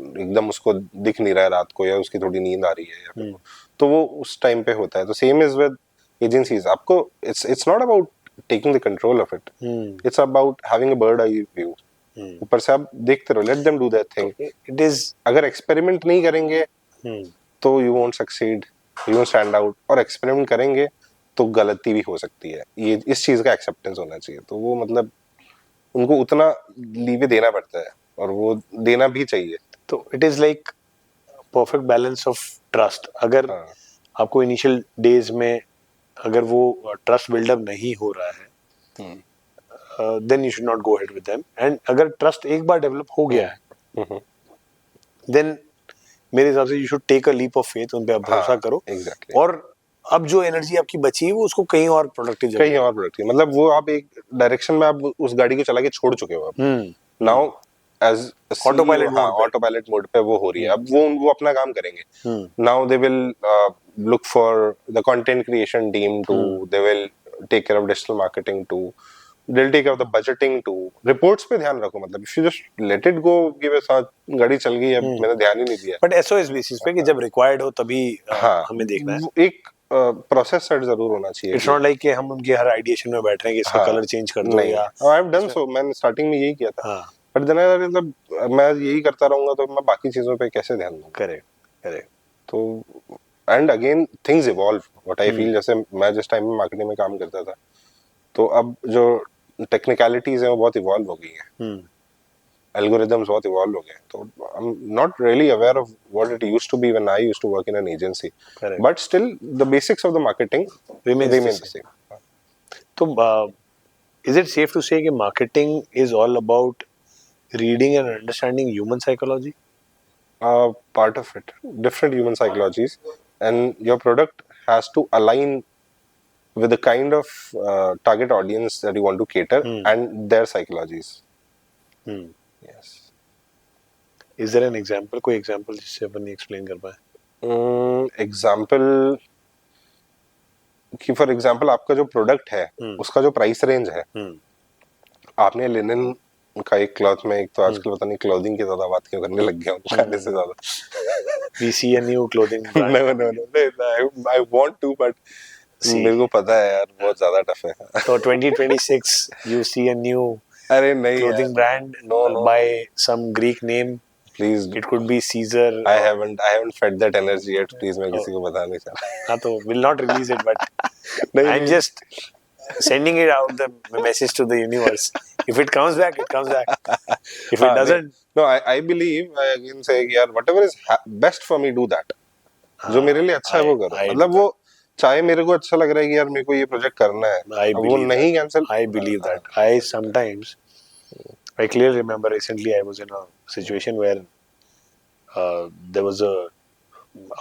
एकदम उसको दिख नहीं रहा है रात को, या उसकी थोड़ी नींद आ रही है, या फिर तो वो उस टाइम पे होता है। तो सेम इज विद एजेंसीज। आपको it's not about taking the control of it, it's about having a bird eye view. ऊपर से आप देखते रहो, let them do that thing. It is, अगर एक्सपेरिमेंट नहीं करेंगे तो you won't succeed, you won't stand out, और एक्सपेरिमेंट करेंगे तो गलती भी हो सकती है, ये इस चीज का एक्सेप्टेंस होना चाहिए। तो वो मतलब उनको उतना लीवे देना पड़ता है, और वो देना भी चाहिए। तो it is like perfect balance of trust. अगर आपको इनिशियल डेज में अगर वो ट्रस्ट बिल्डअप नहीं हो रहा है, then you should not go ahead with them. And अगर ट्रस्ट एक बार डेवलप हो गया है, देन मेरे हिसाब से you should take a leap of faith, उन पे आप भरोसा करो। exactly. और अब जो एनर्जी आपकी बची है वो उसको कहीं और प्रोडक्टिव, मतलब वो आप एक डायरेक्शन में आप उस गाड़ी को चला के छोड़ चुके हो। आप नाउ एज ऑटोपायलट मोड पे वो हो रही है, अब वो अपना काम करेंगे। Now they will look for the content creation team too, they will take care of digital marketing too, they'll take care of the budgeting too। Reports पे ध्यान रखो, मतलब if you just let it go कि बस गाड़ी चल गई है, मैंने ध्यान ही नहीं दिया। बट एसओएस बेसिस पे कि जब रिक्वायर्ड हो तभी हमें देखना है। एक प्रोसेस सेट जरूर होना चाहिए। इट्स नॉट लाइक कि हम उनके हर आइडिएशन में बैठ रहे हैं कि इसका कलर चेंज कर दो, या आई हैव डन सो, मैंने स्टार्टिंग में यही किया था। बट देन मतलब मैं यही करता रहूंगा तो मैं बाकी चीजों पे कैसे ध्यान दूंगा? करेक्ट। तो and again things evolve, what I feel. जैसे मैं जिस टाइम में मार्केटिंग में काम करता था, तो अब जो टेक्निकलिटीज हैं वो बहुत इवॉल्व हो गई हैं, एल्गोरिदम्स बहुत इवॉल्व हो गए। तो I am not really aware of what it used to be when I used to work in an agency, but still the basics of the marketing remain the same. तो is it safe to say कि marketing is all about reading and understanding human psychology? Part of it, different human psychologies, and your product has to align with the kind of target audience that you want to cater and their psychologies. Yes. Is there an example? कोई example जिससे अपन explain कर पाए? Example कि for example आपका जो product है उसका जो प्राइस रेंज है, आपने लिनन का एक क्लॉथ में, एक तो आजकल पता नहीं क्लोथिंग की ज्यादा बात क्यों करने लग गया हूँ खाने से ज्यादा. We see a new clothing brand. No, I want to, but मेरे को पता है यार बहुत ज्यादा टफ है. So 2026 you see a new अरे नहीं clothing brand by some Greek name. Please. It could be Caesar. I haven't fed that energy yet. Please, मैं किसी को बता नहीं चाहता. हाँ तो will not release it, but I'm just sending it out the message to the universe. If it comes back, it comes back. If it doesn't, no, I believe I again say यार whatever is best for me, do that. जो मेरे लिए अच्छा है वो करो. मतलब वो चाहे मेरे को अच्छा लग रहा है कि यार मेरे को ये प्रोजेक्ट करना है, वो नहीं cancel. I believe that. I sometimes, I clearly remember recently I was in a situation where there was a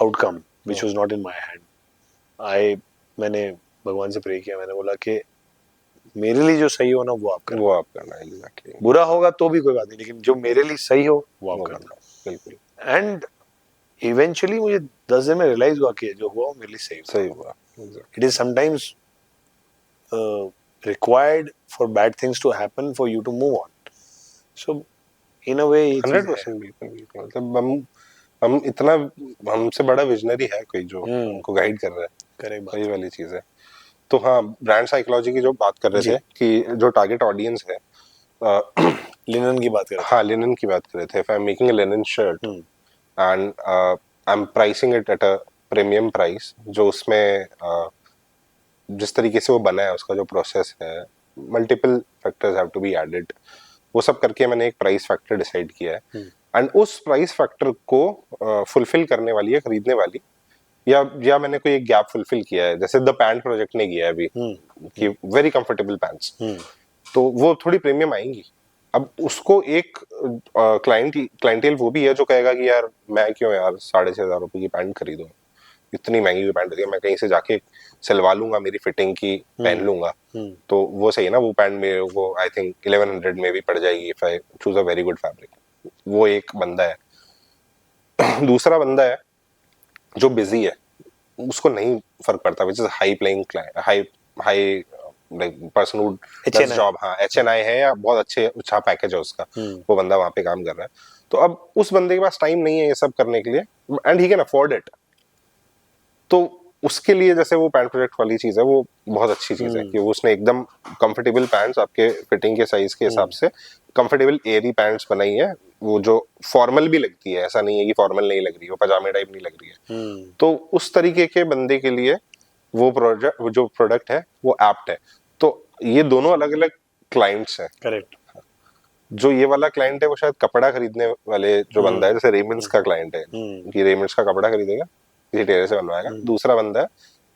outcome which was not in my hand. मैंने भगवान से प्रे किया, मैंने बोला कि मेरे लिए जो सही हो ना वो आप करना. Exactly. बुरा होगा तो भी कोई बात नहीं, लेकिन जो मेरे लिए सही हो वो आप करना. बिल्कुल. एंड इवेंचुअली मुझे 10 दिन में रियलाइज हुआ कि जो हुआ मेरे लिए सही हुआ. It is sometimes required for bad things to happen for you to move on. So in a way 100% बिल्कुल. मतलब हम इतना, हमसे बड़ा विजनरी है कोई जो हमको गाइड कर रहा है. करेक्ट, वही वाली चीज है. तो हाँ, ब्रांड साइकोलॉजी की जो बात कर रहे थे कि जो टारगेट ऑडियंस है, लिनन की बात कर रहे थे. हाँ, लिनन की बात कर रहे थे. If I am making a linen shirt and I am pricing it at a premium price, जो उसमें जिस तरीके से वो बना है, उसका जो प्रोसेस है, multiple factors have to be added. वो सब करके मैंने एक प्राइस फैक्टर डिसाइड किया है. एंड उस प्राइस फैक्टर को फुलफिल करने वाली है खरीदने वाली, या मैंने कोई एक गैप फुलफिल किया है, जैसे द पैंट प्रोजेक्ट ने किया है अभी कि वेरी कंफर्टेबल पैंट्स, तो वो थोड़ी प्रीमियम आएंगी. अब उसको एक क्लाइंटेल वो भी है जो कहेगा कि यार मैं क्यों यार 6,500 रुपए की पैंट खरीदूं, इतनी महंगी पैंट है, मैं कहीं से जाके सिलवा लूंगा, मेरी फिटिंग की पहन लूंगा. तो वो सही है ना, वो पैंट मेरे को आई थिंक 1100 में भी पड़ जाएगी if I choose a very good fabric. वो एक बंदा है. दूसरा बंदा है जो बिजी है, उसको नहीं फर्क पड़ता, which is high playing client, high like person who does job. हाँ, HNI है या बहुत अच्छा पैकेज है उसका, वो बंदा वहां पे काम कर रहा है. तो अब उस बंदे के पास टाइम नहीं है ये सब करने के लिए, and he can afford it. तो उसके लिए जैसे वो पैंट प्रोजेक्ट वाली चीज है, वो बहुत अच्छी चीज है कि वो उसने एकदम कंफर्टेबल पैंट्स आपके फिटिंग के साइज के हिसाब से कंफर्टेबल एयरी पैंट्स बनाई है, वो जो फॉर्मल भी लगती है, ऐसा नहीं है कि फॉर्मल नहीं लग रही है, वो पजामे टाइप नहीं लग रही है. तो उस तरीके के बंदे के लिए वो प्रोडक्ट है वो एप्ट है. तो ये दोनों अलग अलग क्लाइंट्स हैं. करेक्ट. जो ये वाला क्लाइंट है वो शायद कपड़ा खरीदने वाले जो बंदा है, जैसे रेमंड्स का क्लाइंट है कि रेमंड्स का कपड़ा खरीदेगा, किसी टेलर से बनवाएगा. दूसरा बंदा है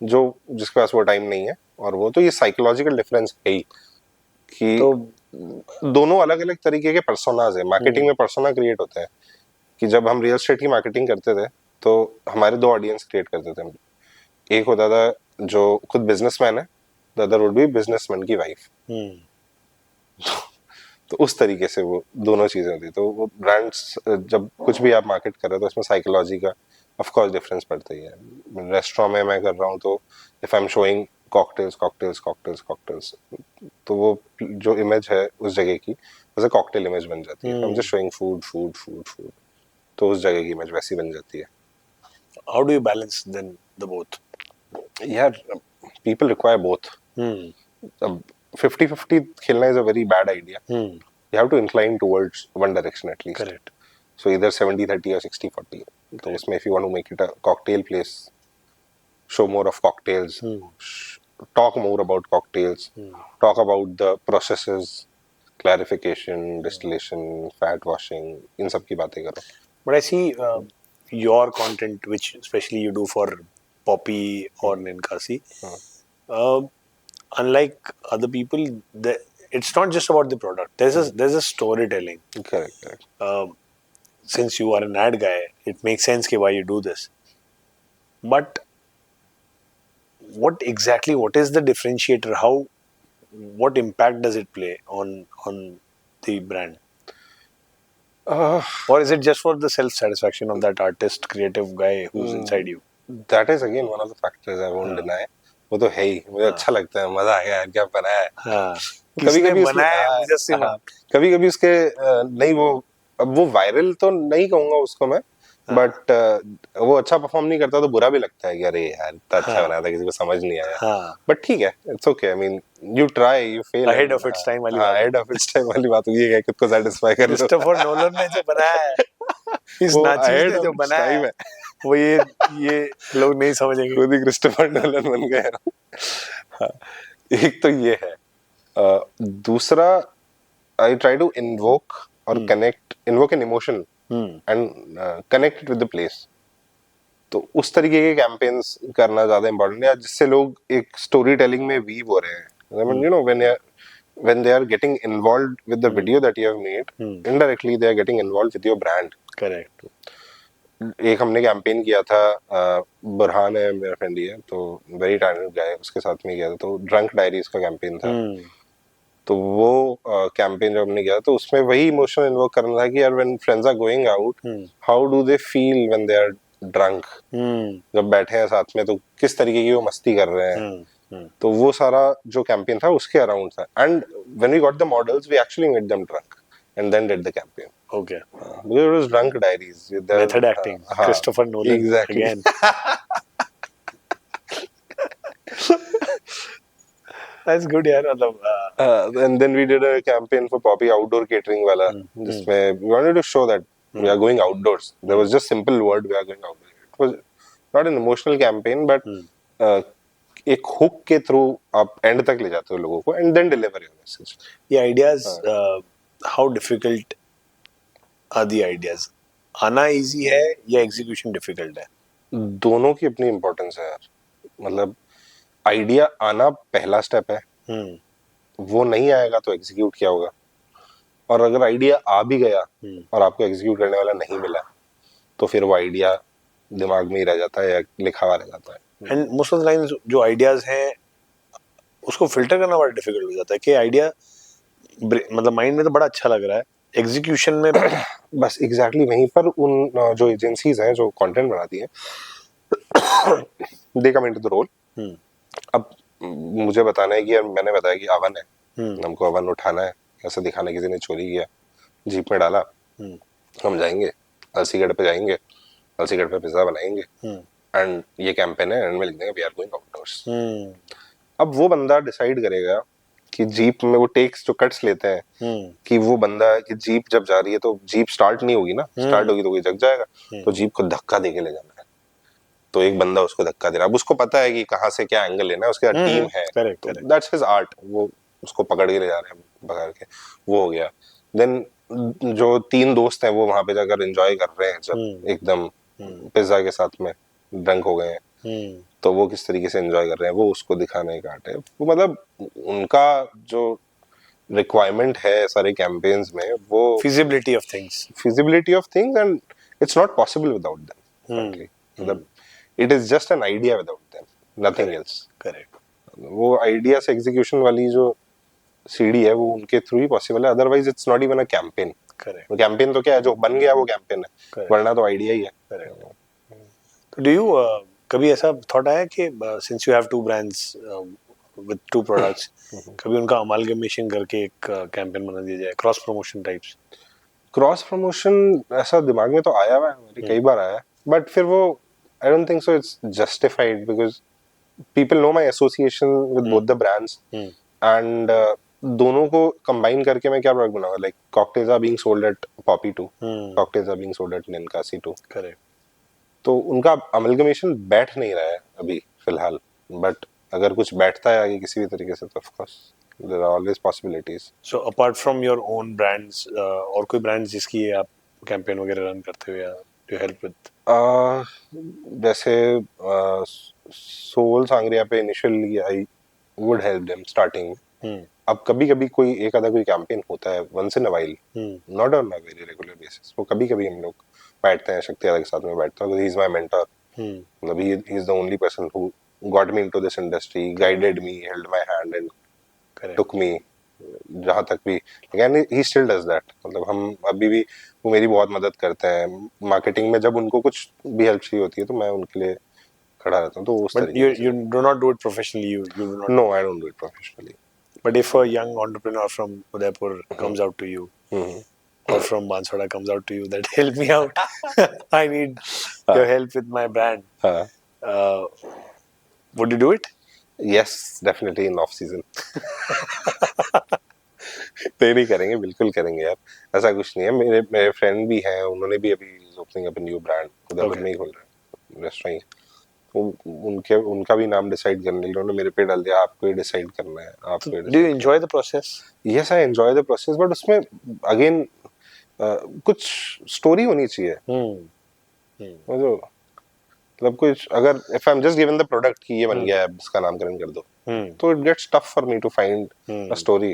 जो जिसके पास वो टाइम नहीं है, और वो तो ये साइकोलॉजिकल डिफरेंस है ही कि तो दोनों अलग अलग तरीके के पर्सोनाज है. मार्केटिंग में पर्सोना क्रिएट होता है कि जब हम रियल एस्टेट की मार्केटिंग करते थे तो हमारे दो ऑडियंस क्रिएट करते थे. एक होता था जो खुद बिजनेसमैन है, the other would be businessman की वाइफ. तो उस तरीके से वो दोनों चीजें होती. तो वो ब्रांड्स जब कुछ भी आप मार्केट कर रहे हो तो उसमें साइकोलॉजी का ऑफ कोर्स डिफरेंस पड़ता ही है. रेस्टोरेंट में मैं कर रहा हूँ तो if I am showing cocktails, तो वो जो इमेज है उस जगह की वैसे कॉकटेल इमेज बन जाती है. I'm just showing food, तो उस जगह की इमेज वैसी बन जाती है. How do you balance then the both? यार people require both. 50-50 खेलना is a very bad idea. You have to incline towards one direction at least. Correct. So either 70-30 or 60-40. तो उसमें if you want to make it a cocktail place, show more of cocktails, talk more about cocktails, talk about the processes, clarification, distillation, fat washing, इन सब की बातें करो. But I see your content, which especially you do for Poppy or Ninkasi, unlike other people, it's not just about the product. There's a storytelling. Correct. Since you are an ad guy, it makes sense why you do this. But what is the differentiator? What impact does it play on the brand? Or is it just for the self satisfaction of that artist, creative guy who's inside you? That is again one of the factors I won't deny. वो तो है ही, मुझे अच्छा लगता है, मजा आ गया यार, क्या बनाया है। हाँ, कभी किसने कभी बनाया है मुजस्सिम? कभी कभी उसके नहीं, वो अब वो वायरल तो नहीं कहूंगा उसको मैं, बट वो अच्छा परफॉर्म नहीं करता तो बुरा भी लगता है कि अरे यार इतना अच्छा बनाया था, किसी को समझ नहीं आया। बट ठीक है, it's okay, I mean you try, you fail. Ahead of its time वाली बात। अहेड ऑफ इट्स टाइम वाली बात हुई है, खुद को सेटिस्फाई कर लो। क्रिस्टोफर नोलन ने जो बनाया है, इस नाचीज ने जो बनाया है, वो ये लोग नहीं समझेंगे। खुद ही क्रिस्टोफर नोलन बन गए। एक तो ये है, दूसरा आई ट्राई टू इन्वोक और invoke an emotion and connect with the place. तो उस तरीके के कैंपेन्स करना ज्यादा इंपॉर्टेंट है, जिससे लोग एक स्टोरी टेलिंग में वीव हो रहे हैं। I mean, you know, when they are getting involved with the video that you have made, indirectly they are getting involved with your brand. Correct. एक हमने कैंपेन किया था, बुरहान है मेरा फ्रेंड ही है, तो वेरी टैलेंटेड गाय, उसके साथ में किया था, तो ड्रंक डायरीज का कैंपेन था। तो वो कैंपेन जब हमने किया तो उसमें वही इमोशन इन्वोक करना था कि यार when friends are going out, how do they feel when they are drunk. जब बैठे हैं साथ में तो किस तरीके की वो मस्ती कर रहे हैं। तो वो सारा जो कैंपेन था उसके अराउंड था, and when we got the models we actually made them drunk and then did the campaign. Okay. Because it was drunk diaries. Method acting. Christopher Nolan. Exactly. Again. That's good, yeah. And then we did a campaign for Poppy outdoor catering wala. जिसमें we wanted to show that we are going outdoors. There was just simple word, we are going outdoors. It was not an emotional campaign, but एक hook के through आप end तक ले जाते हो लोगों को and then deliver your message. ये ideas how difficult are the ideas? आना easy है या execution difficult है? दोनों की अपनी importance है यार। मतलब आइडिया आना पहला स्टेप है, वो नहीं आएगा तो एग्जीक्यूट क्या होगा, और अगर आइडिया आ भी गया और आपको एग्जीक्यूट करने वाला नहीं मिला तो फिर वो आइडिया दिमाग में ही रह जाता है या लिखा हुआ रह जाता है। And most of the times जो आइडियाज हैं उसको फिल्टर करना बड़ा डिफिकल्ट हो जाता है कि आइडिया मतलब माइंड में तो बड़ा अच्छा लग रहा है, एग्जीक्यूशन में बस एग्जैक्टली वहीं पर उन जो एजेंसीज हैं जो कंटेंट बनाती हैं दे कम इनटू द रोल। अब मुझे बताना है कि यार मैंने बताया कि अवन है, हमको अवन उठाना है, ऐसा दिखाना किसी ने चोरी किया, जीप में डाला, हम जाएंगे अलसीगढ़ पे, जाएंगे अलसीगढ़ पे पिज्जा बनाएंगे एंड ये कैंपेन है एंड में लिख देंगे वी आर गोइंग आउटडोर्स। अब वो बंदा डिसाइड करेगा कि जीप में वो टेक्स जो कट्स लेते हैं कि वो बंदा कि जीप जब जा रही है तो जीप स्टार्ट नहीं होगी ना, स्टार्ट होगी तो कोई जग जाएगा, तो जीप को धक्का देके ले जाना है, तो एक बंदा उसको धक्का दे रहा है। अब उसको पता है कि कहाँ से क्या एंगल लेना है, उसके साथ टीम है, दैट्स हिज आर्ट, वो उसको पकड़ के ले जा रहे हैं, पकड़ के वो हो गया। देन जो तीन दोस्त हैं वो वहां पे जाकर एंजॉय कर रहे हैं, जब एकदम पिज्जा के साथ में ड्रंक हो गए हैं, तो वो किस तरीके से एंजॉय कर रहे हैं, वो उसको दिखाने का आर्ट है। वो मतलब उनका जो रिक्वायरमेंट है सारे कैंपेन्स में, वो feasibility of things and it's not possible without them. मतलब it is just an idea without them, nothing else. Correct. वो आइडिया से एग्जीक्यूशन वाली जो सीढ़ी है वो उनके थ्रू ही पॉसिबल है, otherwise it's not even a campaign. Correct. Campaign तो क्या है, जो बन गया वो कैंपेन है, वरना तो आइडिया ही है। Correct. तो do you कभी ऐसा थॉट आया कि since you have two brands with two products कभी उनका अमालगमेशन करके एक कैंपेन बना दिया जाए, cross promotion types? Cross promotion ऐसा दिमाग में तो आया हुआ है, कई बार आया, बट फिर वो I don't think so it's justified because people know my association with both the brands and दोनों को कंबाइन करके मैं क्या प्रोडक्ट बनाऊंगा, like cocktails are being sold at Poppy 2, cocktails are being sold at Ninkasi 2। Correct. तो उनका amalgamation बैठ नहीं रहा है अभी फिलहाल, बट अगर कुछ बैठता है आगे किसी भी तरीके से तो of course there are always possibilities. So apart from your own brands और कोई ब्रांड्स जिसकी आप कैंपेन वगैरह रन करते हो या डू हेल्प विद? जैसे सोल सांगरिया पे initially I would help them starting में। अब कभी-कभी कोई एक आधा कोई कैंपेन होता है once in a while, not on a very regular basis, वो कभी-कभी हम लोग बैठते हैं, शक्ति के साथ में बैठता हूँ, ही इज माय मेंटर, मतलब he is the only person who got me into this industry, guided me, held my hand and Correct. took me जहाँ तक भी, again he still does that. मतलब हम अभी भी, वो मेरी बहुत मदद करते हैं मार्केटिंग में, जब उनको कुछ भी हेल्प चाहिए होती है तो मैं उनके लिए खड़ा रहता हूँ, तो उस But तरीके से। you do not do it professionally. You do not. No, I don't do it professionally. But if a young entrepreneur from Udaipur comes out to you, or from Banswara comes out to you that help me out, I need your help with my brand. हाँ. Would you do it? Yes, definitely in off season. नहीं करेंगे, बिल्कुल करेंगे यार, ऐसा कुछ नहीं है। मेरे मेरे फ्रेंड भी हैं, उन्होंने भी अभी ओपनिंग अप न्यू ब्रांड उधर में ही खोल रहे हैं रेस्टोरेंट। उनके उनका भी नाम डिसाइड करने के लिए उन्होंने मेरे पे डाल दिया, आपको ही डिसाइड करना है, आपको ही। Do you enjoy the process? Yes, I enjoy the process, but उसमें अगेन कुछ स्टोरी होनी चाहिए। मतलब कुछ, अगर if I am just given the product कि ये बन गया है, इसका नामकरण कर दो, तो it gets tough for me to find a story.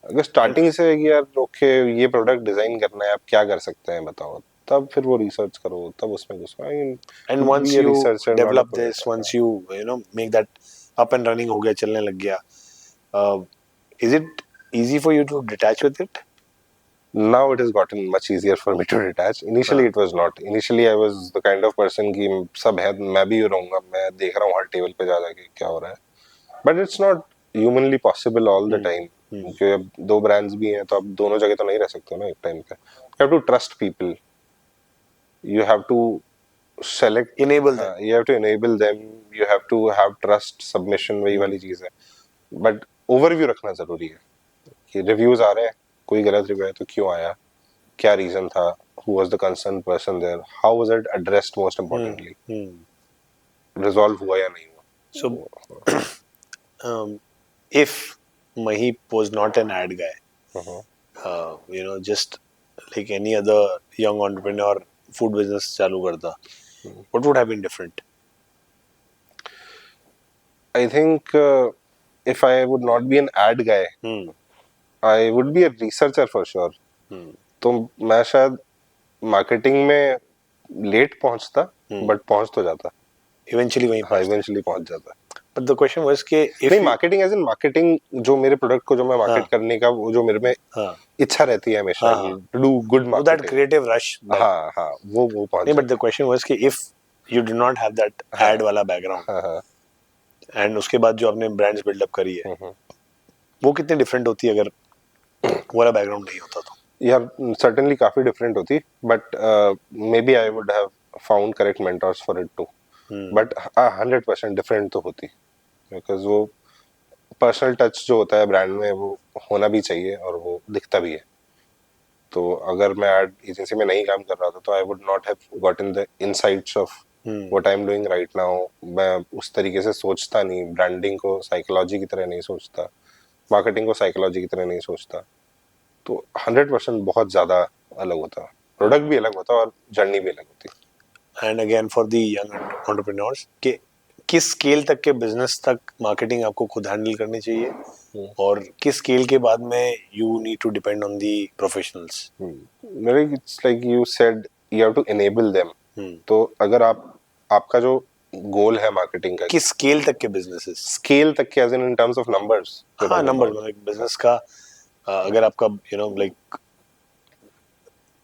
अगर स्टार्टिंग से है कि यार ओके ये प्रोडक्ट डिजाइन करना है, आप क्या कर सकते हैं बताओ, तब फिर वो रिसर्च करो, तब उसमें घुसो। And once you develop this, once you know make that up and running, हो गया, चलने लग गया, is it easy for you to detach with it? Now it has gotten much easier for me to detach. Initially it was not. Initially I was the kind of person कि सब है, मैं भी रहूँगा, मैं देख रहा हूँ हर टेबल पे जा जाके क्या हो रहा है। But it's not humanly possible all the time. क्योंकि अब दो brands भी हैं, तो आप दोनों जगह तो नहीं रह सकते ना एक टाइम पे। You have to trust people. You have to select. Enable them. You have to enable them. You have to have trust, submission, वही वाली चीज़ है। But overview रखना जरूरी है कि reviews आ रहे हैं, कोई गलत रिव्यू है तो क्यों आया, क्या रीजन था, who was the concerned person there, how was it addressed, most importantly, resolve हुआ या नहीं हुआ। So if Mahip was not an ad guy, you know, just like any other young entrepreneur, food business चालू करता, what would have been different? I think if I would not be an ad guy, I would be a researcher for sure. तो मैं शायद marketing में late पहुंचता, but पहुंच तो जाता इवेंचुअली वहीं हाँ, इवेंचुअली पहुंच जाता। बट द क्वेश्चन वाज कि इफ नहीं, मार्केटिंग एज इन मार्केटिंग, जो मेरे प्रोडक्ट को जो मैं मार्केट करने का, वो जो मेरे में इच्छा रहती है हमेशा to do good marketing, that creative rush, हाँ हाँ, वो पहुंच। नहीं, बट द क्वेश्चन वाज कि if you do not have that ad वाला बैकग्राउंड, एंड उसके बाद जो आपने ब्रांड्स बिल्डअप करी है, वो कितनी डिफरेंट होती है अगर वो वाला बैकग्राउंड नहीं होता तो? यार सर्टेनली काफी डिफरेंट होती, but may be I would have found correct mentors for it too, but 100% different तो होती, बिकॉज वो पर्सनल टच जो होता है ब्रांड में वो होना भी चाहिए और वो दिखता भी है। तो अगर मैं एड एजेंसी में नहीं काम कर रहा था तो I would not have gotten the insights of what I am doing right now. मैं उस तरीके से सोचता नहीं, ब्रांडिंग को साइकोलॉजी की तरह नहीं सोचता, मार्केटिंग को साइकोलॉजी की तरह नहीं सोचता, तो 100% बहुत ज्यादा अलग होता, प्रोडक्ट भी अलग होता और जर्नी भी अलग होती। And again for the young entrepreneurs कि किस स्केल तक के बिजनेस तक मार्केटिंग आपको खुद हैंडल करनी चाहिए और किस स्केल के बाद में you need to depend on the professionals? मेरे it's like you said you have to enable them. तो अगर आपका जो गोल है मार्केटिंग का, किस स्केल तक के बिजनेसेस, स्केल तक के as in terms of numbers, हाँ नंबर, मतलब बिजनेस का अगर आपका you know like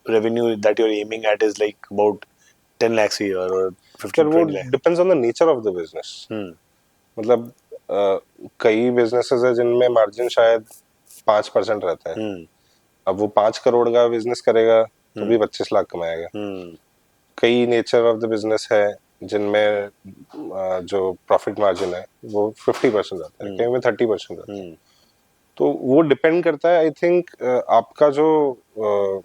revenue that you are aiming at is like about 10 lakhs a year or 15 lakh, depends on the nature of the business. मतलब कई businesses है जिनमें margin शायद 5% रहता है, अब वो 5 करोड़ का बिजनेस करेगा तो भी 25 लाख कमाएगा। कई नेचर ऑफ द बिजनेस है जिनमें जो प्रॉफिट मार्जिन है वो 50% रहता है, कहीं में 30% रहता है। तो वो डिपेंड करता है, आई थिंक आपका जो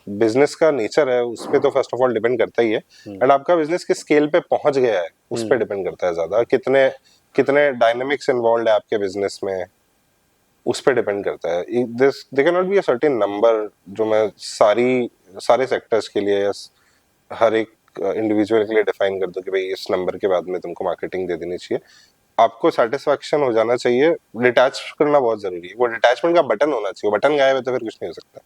बिजनेस का नेचर है उस पे तो फर्स्ट ऑफ ऑल डिपेंड करता ही है, एंड आपका बिजनेस किस स्केल पे पहुंच गया है उस पे डिपेंड करता है ज्यादा, कितने कितने डायनेमिक्स इन्वॉल्व है आपके बिजनेस में, उस पे डिपेंड करता है। This they can not be a certain number जो मैं सारे सेक्टर्स के लिए या हर एक इंडिविजुअल के लिए डिफाइन कर दूं कि भाई इस नंबर के बाद में तुमको मार्केटिंग दे देनी चाहिए। आपको सेटिस्फैक्शन हो जाना चाहिए, डिटैच करना बहुत जरूरी है, वो डिटैचमेंट का बटन होना चाहिए, बटन गायब है तो फिर कुछ नहीं हो सकता।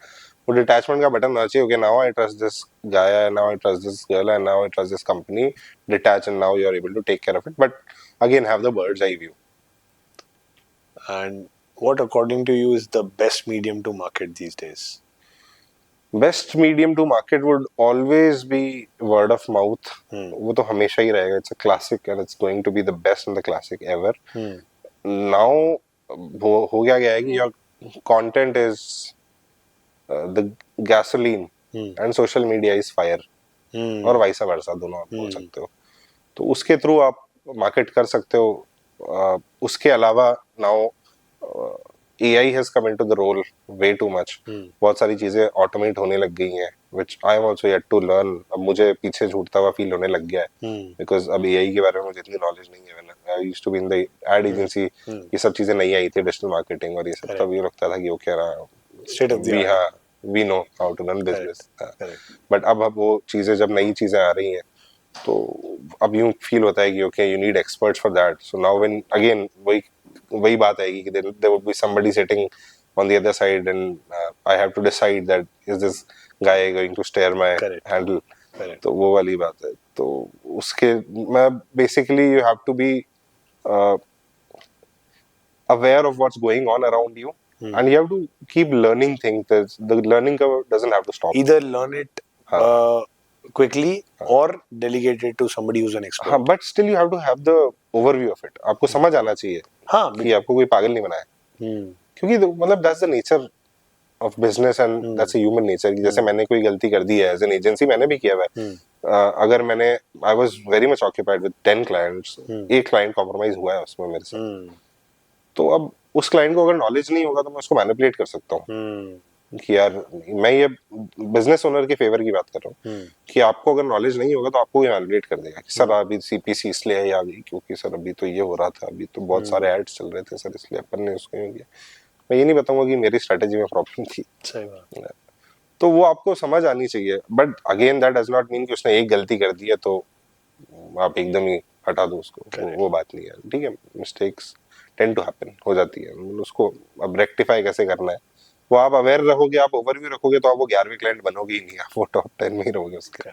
वो डिटैचमेंट का बटन होना चाहिए, okay now I trust this guy, now I trust this girl and now I trust this company, detach and now you are able to take care of it, but again have the bird's eye view. And what according to you is the best medium to market these days? Best medium to market would always be word of mouth. वो तो हमेशा ही रहेगा. It's a classic and it's going to be the best and the classic ever. Now हो गया है कि your content is the gasoline and social media is fire. और वाइसा वर्सा दोनों आप बोल सकते हो. तो उसके थ्रू आप मार्केट कर सकते हो. उसके अलावा now AI has come into the role way too much. बहुत सारी चीजें ऑटोमेट होने लग गई हैं, which I am also yet to learn. अब मुझे पीछे छूटता हुआ फील होने लग गया है, because अब AI के बारे में मुझे इतनी नॉलेज नहीं है. I used to be in the ad agency. ये सब चीजें नहीं आई थी, डिजिटल मार्केटिंग और ये सब. तब ये लगता था कि ओके रहा State of the art. we know how to run business. But अब वो चीजें जब नई चीजें आ रही हैं तो अब यूं फील होता है कि okay you need experts for that. So now when again वही बात आएगी कि there would be somebody sitting on the other side and I have to decide that is this guy going to steer my handle. तो वो वाली बात है. तो उसके मैं basically you have to be aware of what's going on around you and you have to keep learning things. The learning curve doesn't have to stop. Either learn it quickly or delegate it to somebody who's an expert. हाँ, but still you have to have the overview of it. आपको समझ आना चाहिए. हाँ, कि आपको कोई पागल नहीं बनाया. क्योंकि मतलब that's the nature of business and that's a human nature. जैसे मैंने कोई गलती कर दी है as an agency, मैंने भी किया हुआ है. अगर मैंने I was very much occupied with 10 clients, एक client compromise हुआ है उसमें मेरे साथ. तो अब उस client को अगर knowledge नहीं होगा तो मैं उसको manipulate कर सकता हूँ. कि यार मैं ये बिजनेस ओनर के फेवर की बात कर रहा हूँ कि आपको अगर नॉलेज नहीं होगा तो आपको ये मैनिपुलेट कर देगा कि सर अभी सीपीसी इसलिए आ गई क्योंकि सर अभी तो ये हो रहा था, अभी तो बहुत सारे एड्स चल रहे थे सर इसलिए अपन ने उसको यूं किया. मैं ये नहीं बताऊंगा कि मेरी स्ट्रेटेजी में प्रॉब्लम थी. सही बात है. तो वो आपको समझ आनी चाहिए. But again that does not mean कि उसने एक गलती कर दी है तो आप एकदम ही हटा दो उसको. वो बात नहीं है. ठीक है, मिस्टेक्स टेंड टू हैपन, हो जाती है. उसको अब रेक्टिफाई कैसे करना है वो आप अवेयर रहोगे, आप ओवरव्यू रखोगे तो आप वो 11वें क्लाइंट बनोगे ही नहीं, आप वो टॉप 10 में ही रहोगे उसके.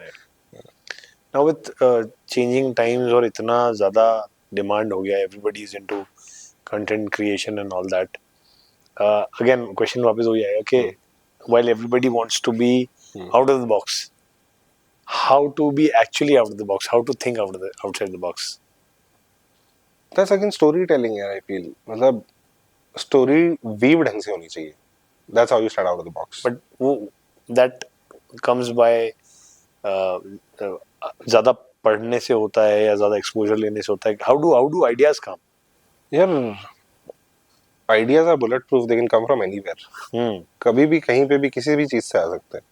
नाउ विद चेंजिंग टाइम्स और इतना ज्यादा डिमांड हो गया, everybody is into content creation and all that. Again question वापस हो जाएगा कि while everybody wants to be out of the box, how to be actually out of the box, how to think outside the box. That's again story telling है. I feel मतलब story weave ढंग से होनी चाहिए. That's how you start out of the box. But that comes by ज़्यादा पढ़ने से होता है या ज़्यादा एक्सपोजर लेने से होता है. How do ideas come? यार ideas are bulletproof. They can come from anywhere. कभी भी कहीं पे भी किसी भी चीज से आ सकते हैं.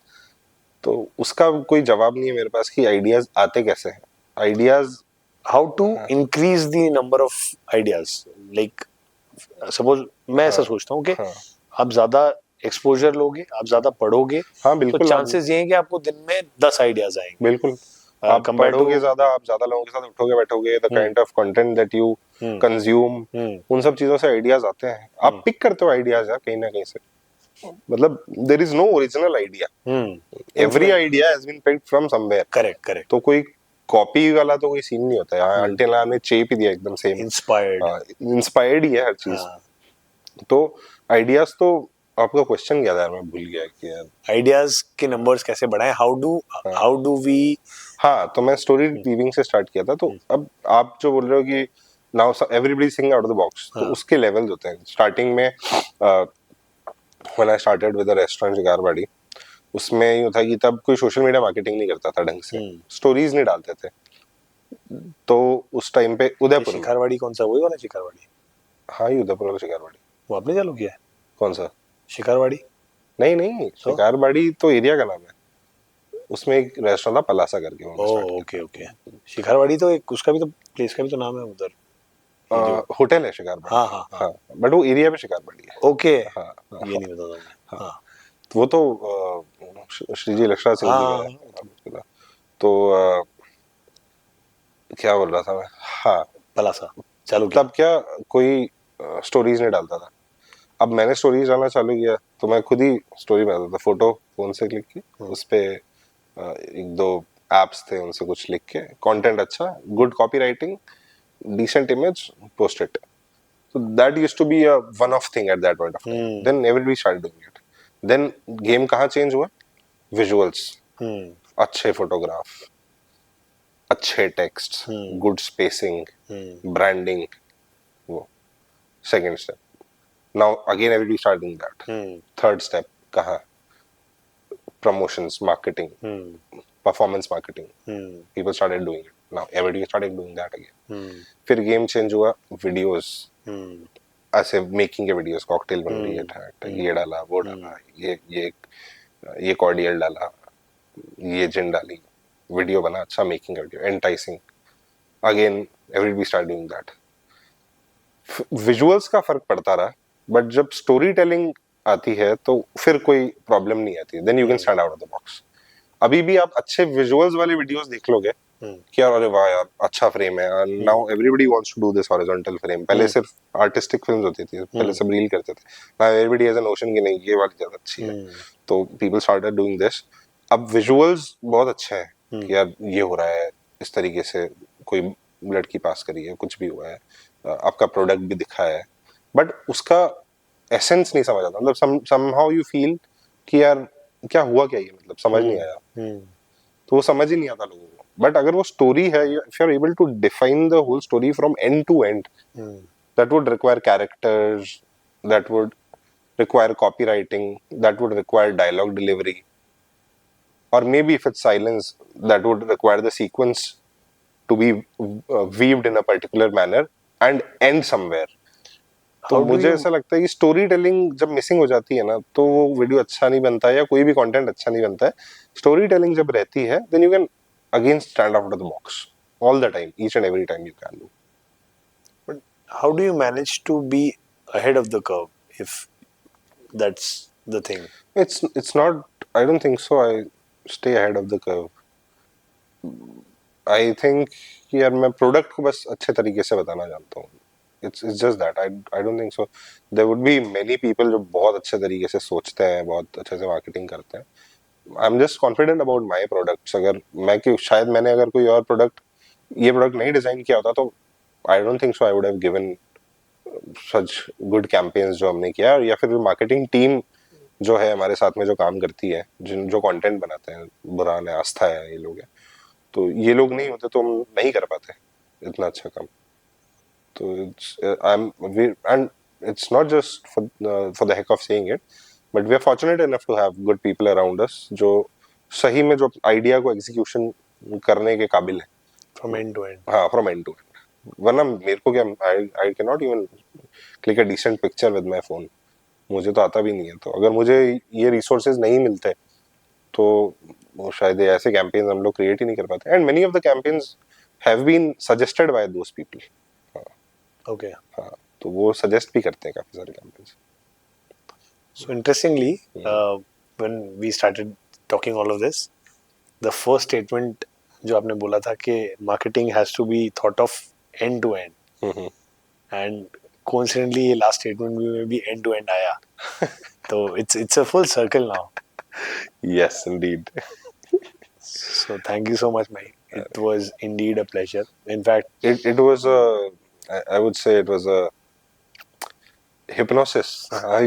तो उसका कोई जवाब नहीं है मेरे पास कि ideas आते कैसे हैं. Ideas how to increase the number of ideas. Like suppose मैं ऐसा सोचता हूँ कि आप ज़्यादा एक्सपोजर लोगे, आप ज्यादा पढ़ोगे, हाँ बिल्कुल, तो चांसेस ये हैं कि आपको दिन में 10 आइडियाज आएंगे. बिल्कुल. आप पढ़ोगे ज्यादा, आप ज्यादा लोगों के साथ उठोगे बैठोगे, the kind of content that you consume, उन सब चीजों से आइडियाज आते हैं. आप पिक करते हो आइडियाज यार कहीं ना कहीं से. मतलब there is no original idea. Every idea has been picked from somewhere. Correct. तो कोई कॉपी वाला तो कोई सीन नहीं होता है. अल्टिल ने चेप ही दिया एकदम सेम. इंस्पायर्ड ही है हर चीज. तो आइडियाज तो आपका क्वेश्चन क्या था, मैं भूल गया कि यार आइडियाज के नंबर्स कैसे बढ़ाएं. How do we. हाँ, तो मैं स्टोरी वीविंग से स्टार्ट किया था. तो अब आप जो बोल रहे हो कि now everybody thinking out of the box, तो उसके लेवल्स होते हैं. स्टार्टिंग में when I started with the restaurant Shikarwadi, उसमें ये था कि तब कोई सोशल मीडिया मार्केटिंग नहीं करता था ढंग से, स्टोरीज नहीं डालते थे. तो उस टाइम पे उदयपुर शिकारवाड़ी कौन सा, वही वाला शिकारवाड़ी? हाँ, ये उदयपुर वाला शिकारवाड़ी. वो आपने चालू किया है? कौन सा शिकारवाड़ी? नहीं, शिकारवाड़ी तो एरिया का नाम है. उसमें एक रेस्टोरेंट था पलासा करके. ओके. शिकारवाड़ी तो एक उसका भी तो प्लेस का भी तो नाम है उधर. होटल है शिकारवाड़ी. हाँ, बट वो एरिया पे शिकारवाड़ी है. ओके. ये नहीं पता था. हाँ, वो तो श्रीजी लक्ष्मण सिंह जी का. तो क्या बोल रहा था मैं. हाँ, पलासा चालू किया. तब क्या कोई स्टोरीज नहीं डालता था. अब मैंने स्टोरीज डालना चालू किया तो मैं खुद ही स्टोरी बनाता था. फोटो फोन से क्लिक की, उस पे एक दो एप्स थे उनसे कुछ लिख के, कंटेंट अच्छा, good copy writing, decent image, post it. So that used to be a one-off thing at that point of time. Then everybody started doing it. Then game कहाँ change हुआ? Visuals, अच्छे photograph, अच्छे text, good spacing, branding, वो second step. Now again everybody started doing that. Third step कहाँ? Promotions, marketing, performance marketing. People started doing it. Now everybody started doing that again. फिर game change हुआ, videos, ऐसे making के videos, cocktail बन रही है, ये डाला वो डाला, ये कॉर्डियल डाला, ये जिन डाली, वीडियो बना अच्छा, making video enticing, again everybody start doing that. Visuals का फर्क पड़ता रहा, बट जब स्टोरी टेलिंग आती है तो फिर कोई प्रॉब्लम नहीं आती. Then you can stand out of the box. अभी भी आप अच्छे विजुअल्स वाले वीडियोस देख लोगे कि यार अरे वाह यार अच्छा फ्रेम है, now everybody wants to do this horizontal frame. पहले सिर्फ आर्टिस्टिक फिल्म्स होती थी, पहले सब रील करते थे. Now everybody has a notion कि नहीं ये वाली ज्यादा अच्छी है, तो पीपल स्टार्टेड डूइंग दिस. अब विजुअल्स बहुत अच्छे हैं कि यार ये हो रहा है इस तरीके से, कोई लड़की पास करी है, कुछ भी हुआ है, आपका प्रोडक्ट भी दिखा है, बट उसका एसेंस नहीं समझ आता. मतलब समहाउ यू फील कि यार क्या हुआ, क्या ये मतलब समझ नहीं आया, तो वो समझ ही नहीं आता लोगों को. बट अगर वो स्टोरी है, if you are able to define the whole story from end to and, that would require characters, that would require copywriting, that would require dialogue delivery, और maybe if it's silence, that would require the sequence to be weaved in a particular manner and end somewhere. तो मुझे ऐसा लगता है कि story telling जब missing हो जाती है ना, तो वो वीडियो अच्छा नहीं बनता है या कोई भी कंटेंट अच्छा नहीं बनता है. स्टोरी टेलिंग जब रहती है, then you can again stand out of the box all the time, each and every time you can do. But how do you manage to be ahead of the curve if that's the thing? It's not, I don't think so I stay ahead of the curve. I think यार मैं product को बस अच्छे तरीके से बताना जानता हूँ. It's just that I don't think so. There would be many people जो बहुत अच्छे तरीके से सोचते हैं, बहुत अच्छे से मार्केटिंग करते हैं. I'm just confident about my products. अगर मैं कि शायद मैंने अगर कोई और ये प्रोडक्ट नहीं डिजाइन किया होता, तो I don't think so I would have given such good campaigns जो हमने किया. या फिर मार्केटिंग टीम जो है हमारे साथ में जो काम करती है, जो कंटेंट बनाते हैं, बुरहान है, आस्था है, ये लोग हैं, तो ये लोग नहीं होते तो हम नहीं कर पाते इतना अच्छा काम. So and it's not just for the heck of saying it, but we are fortunate enough to have good people around us जो सही में जो आइडिया को एग्जीक्यूशन करने के काबिल है. From end to end. हाँ, from end to end. वरना मेरे को क्या, I cannot even click a decent picture with my phone. मुझे तो आता भी नहीं है. तो अगर मुझे ये रिसोर्सेज नहीं मिलते तो वो शायद ऐसे कैंपेन्स हम लोग क्रिएट ही नहीं कर पाते. And many of the campaigns have been suggested by those people. Okay. हाँ, तो वो सजेस्ट भी करते हैं काफी सारे campaigns. So interestingly, when we started talking all of this, the first statement जो आपने बोला था कि marketing has to be thought of end to end, and coincidentally ये last statement में भी end to end आया. तो it's a full circle now. Yes, indeed. So thank you so much, Mike. It was indeed a pleasure. In fact, it was I would say it was a hypnosis.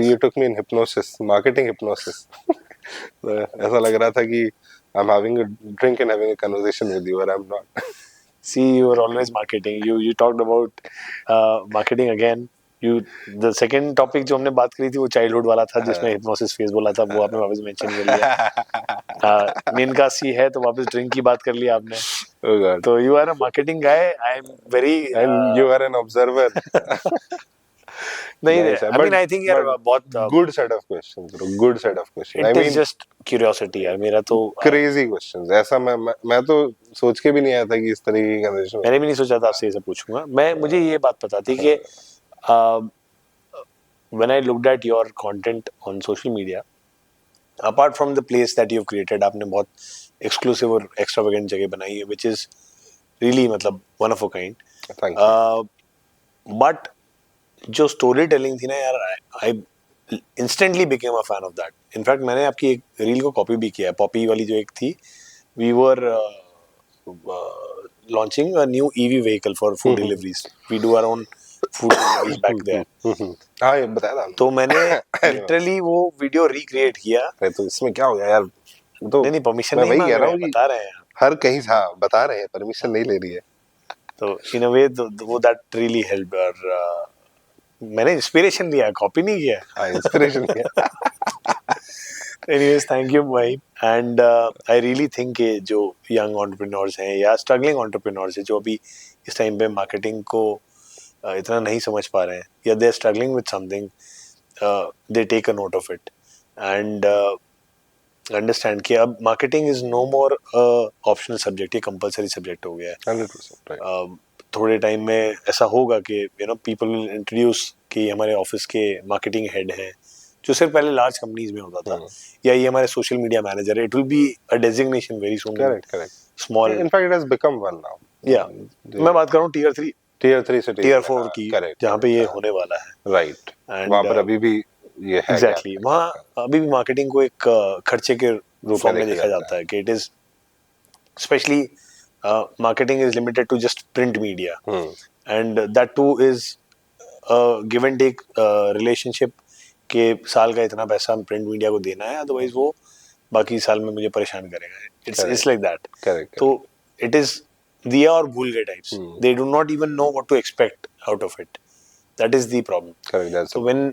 You took me in hypnosis, marketing hypnosis. ऐसा लग रहा था कि I'm having a drink and having a conversation with you, or I'm not. See, you were always marketing. You talked about marketing again. The second topic जो हमने बात करी थी वो चाइल्डहुड वाला था, जिसमें हिप्नोसिस फेज बोला था, वो आपने वापस मेंशन कर लिया. मेन का सी है तो वापस ड्रिंक की बात कर ली आपने. Oh God. तो you are a marketing guy. I am very. And you are an observer. नहीं, Nice, I mean I think यार बहुत good set of questions, bro. Good set of questions. It I mean, is just curiosity यार. मेरा तो crazy questions. ऐसा मैं तो सोच के भी नहीं आया था कि इस तरह की conversation. मैंने भी नहीं सोचा था आपसे ये सब पूछूंगा. मुझे ये बात पता थी कि when I looked at your content on social media, apart from the place that you've created, आपने बहुत exclusive और extravagant जगह बनाई है, which is really मतलब one of a kind. Thank you. But जो story telling थी ना यार, instantly became a fan of that. In fact, मैंने आपकी एक रील को कॉपी भी किया है, पॉपी वाली जो एक थी. We were launching a new EV vehicle for food deliveries. We do our own food deliveries back there. हाँ ये बताया था. तो मैंने literally वो वीडियो रिक्रिएट किया. अरे तो इसमें क्या हो गया यार? तो नहीं परमिशन मैं नहीं वही मांग कह रहा रहे हूँ हैं, कि बता रहे हैं. हर कहीं था बता रहे हैं, परमिशन नहीं ले रही है. तो इन अ वे वो दैट रियली हेल्प. और मैंने इंस्पिरेशन लिया, कॉपी नहीं किया. हाँ इंस्पिरेशन किया. Anyways, thank you भाई. And I really think कि जो young entrepreneurs हैं या struggling entrepreneurs हैं जो अभी इस टाइम पे मार्केटिंग को इतना नहीं समझ पा रहे हैं या they are struggling with something, they take a note of it and understand कि अब marketing is no more a optional subject, ये compulsory subject हो गया है. 100% right. थोड़े टाइम में ऐसा होगा कि people will introduce कि हमारे ऑफिस के marketing head हैं जो सिर्फ पहले लार्ज कंपनीज में होता था, या ये हमारे सोशल मीडिया मैनेजर है. It will be a designation very soon. Correct. Small. In fact, it has become one now. या मैं बात कर रहा हूँ टियर 3 से टियर 4 की, जहाँ पे ये होने वाला है. राइट. वहाँ पर अभी भी ये है. एग्जैक्टली. वहाँ अभी भी मार्केटिंग को एक खर्चे के रूप में देखा जाता है कि it is specially marketing is limited to just print media and that too is give and take relationship कि साल का इतना पैसा प्रिंट मीडिया को देना है, अदरवाइज वो बाकी साल में मुझे परेशान करेगा. It's like that. तो इट इज दिया और भूल गए types. They do not even know what to expect out of it. That is the problem. So when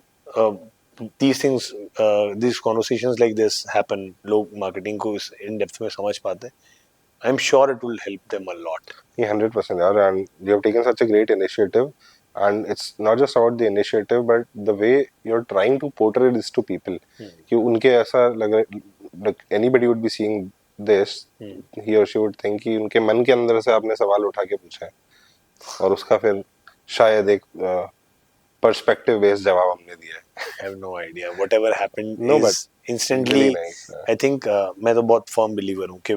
these things, these conversations like this happen, लोग मार्केटिंग को in depth में समझ पाते हैं. I'm sure it will help them a lot. Yeah, 100%. And you have taken such a great initiative. And it's not just about the initiative, but the way you're trying to portray this to people. कि उनके ऐसा लग रहा, anybody would be seeing this, he or she would think कि उनके मन के अंदर से आपने सवाल उठा के पूछा है और उसका फिर शायद एक perspective based जवाब हमने दिया है. I have no idea. Whatever happened is instantly. Really nice. I think मैं तो बहुत firm believer हूँ कि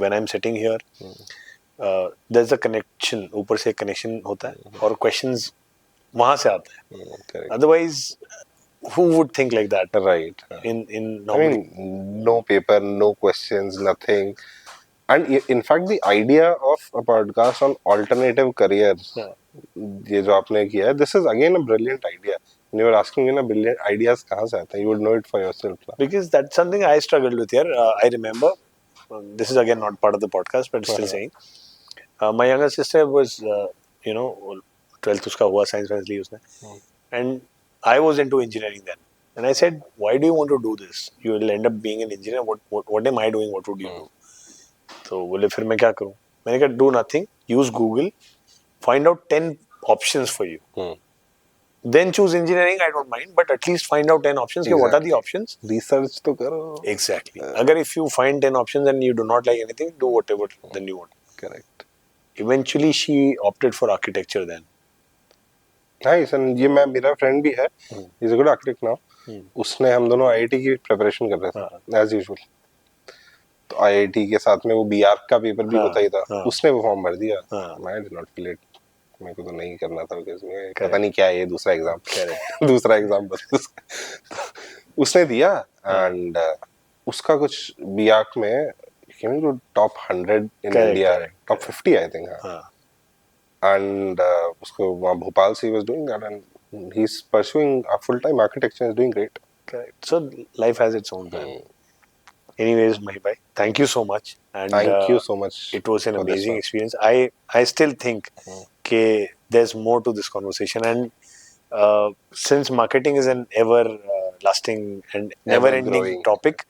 when I'm sitting here, there's a connection. ऊपर से connection होता है और questions वहाँ से आते हैं. Otherwise, who would think like that? Right. In I mean, no paper, no questions, nothing. And in fact, the idea of a podcast on alternative careers, ये जो आपने किया है, this is again a brilliant idea. When you were asking me, brilliant ideas कहाँ से आते हैं? You would know it for yourself. Because that's something I struggled with here. I remember. This is again not part of the podcast, but still saying. My younger sister was, 12th उसका हुआ, science ली उसने, and I was into engineering then, and I said, why do you want to do this? You will end up being an engineer. What am I doing? What would you do? तो बोले फिर मैं क्या करूँ? मैंने कहा do nothing. Use Google. Find out 10 options for you. Then choose engineering. I don't mind, but at least find out 10 options. Exactly. What are the options? Research तो करो. Exactly. अगर if you find 10 options and you do not like anything, do whatever then you want. Correct. Eventually, she opted for architecture then. Nice. And ये मेरा friend भी है. He's a good architect now. उसने हम दोनों IIT की preparation कर रहे थे as usual. तो IIT के साथ में वो BArch का पेपर भी होता ही था. उसने वो फॉर्म भर दिया. I did not fill it. मेरे को तो नहीं करना था उसमें. पता नहीं क्या है ये दूसरा एग्जाम. दूसरा एग्जाम बस. उसने दिया and उसका कुछ BArch में came to top 100 in India. Top 50 I think. And उसको वहाँ भोपाल से he was doing that and he's pursuing a full-time architecture and is doing great. Correct. So life has its own time. Anyways, Mahi bhai, thank you so much. And thank you so much. It was an amazing experience. I still think that there's more to this conversation, and since marketing is an ever lasting and never ending topic,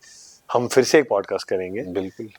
हम फिर से एक podcast करेंगे. बिल्कुल.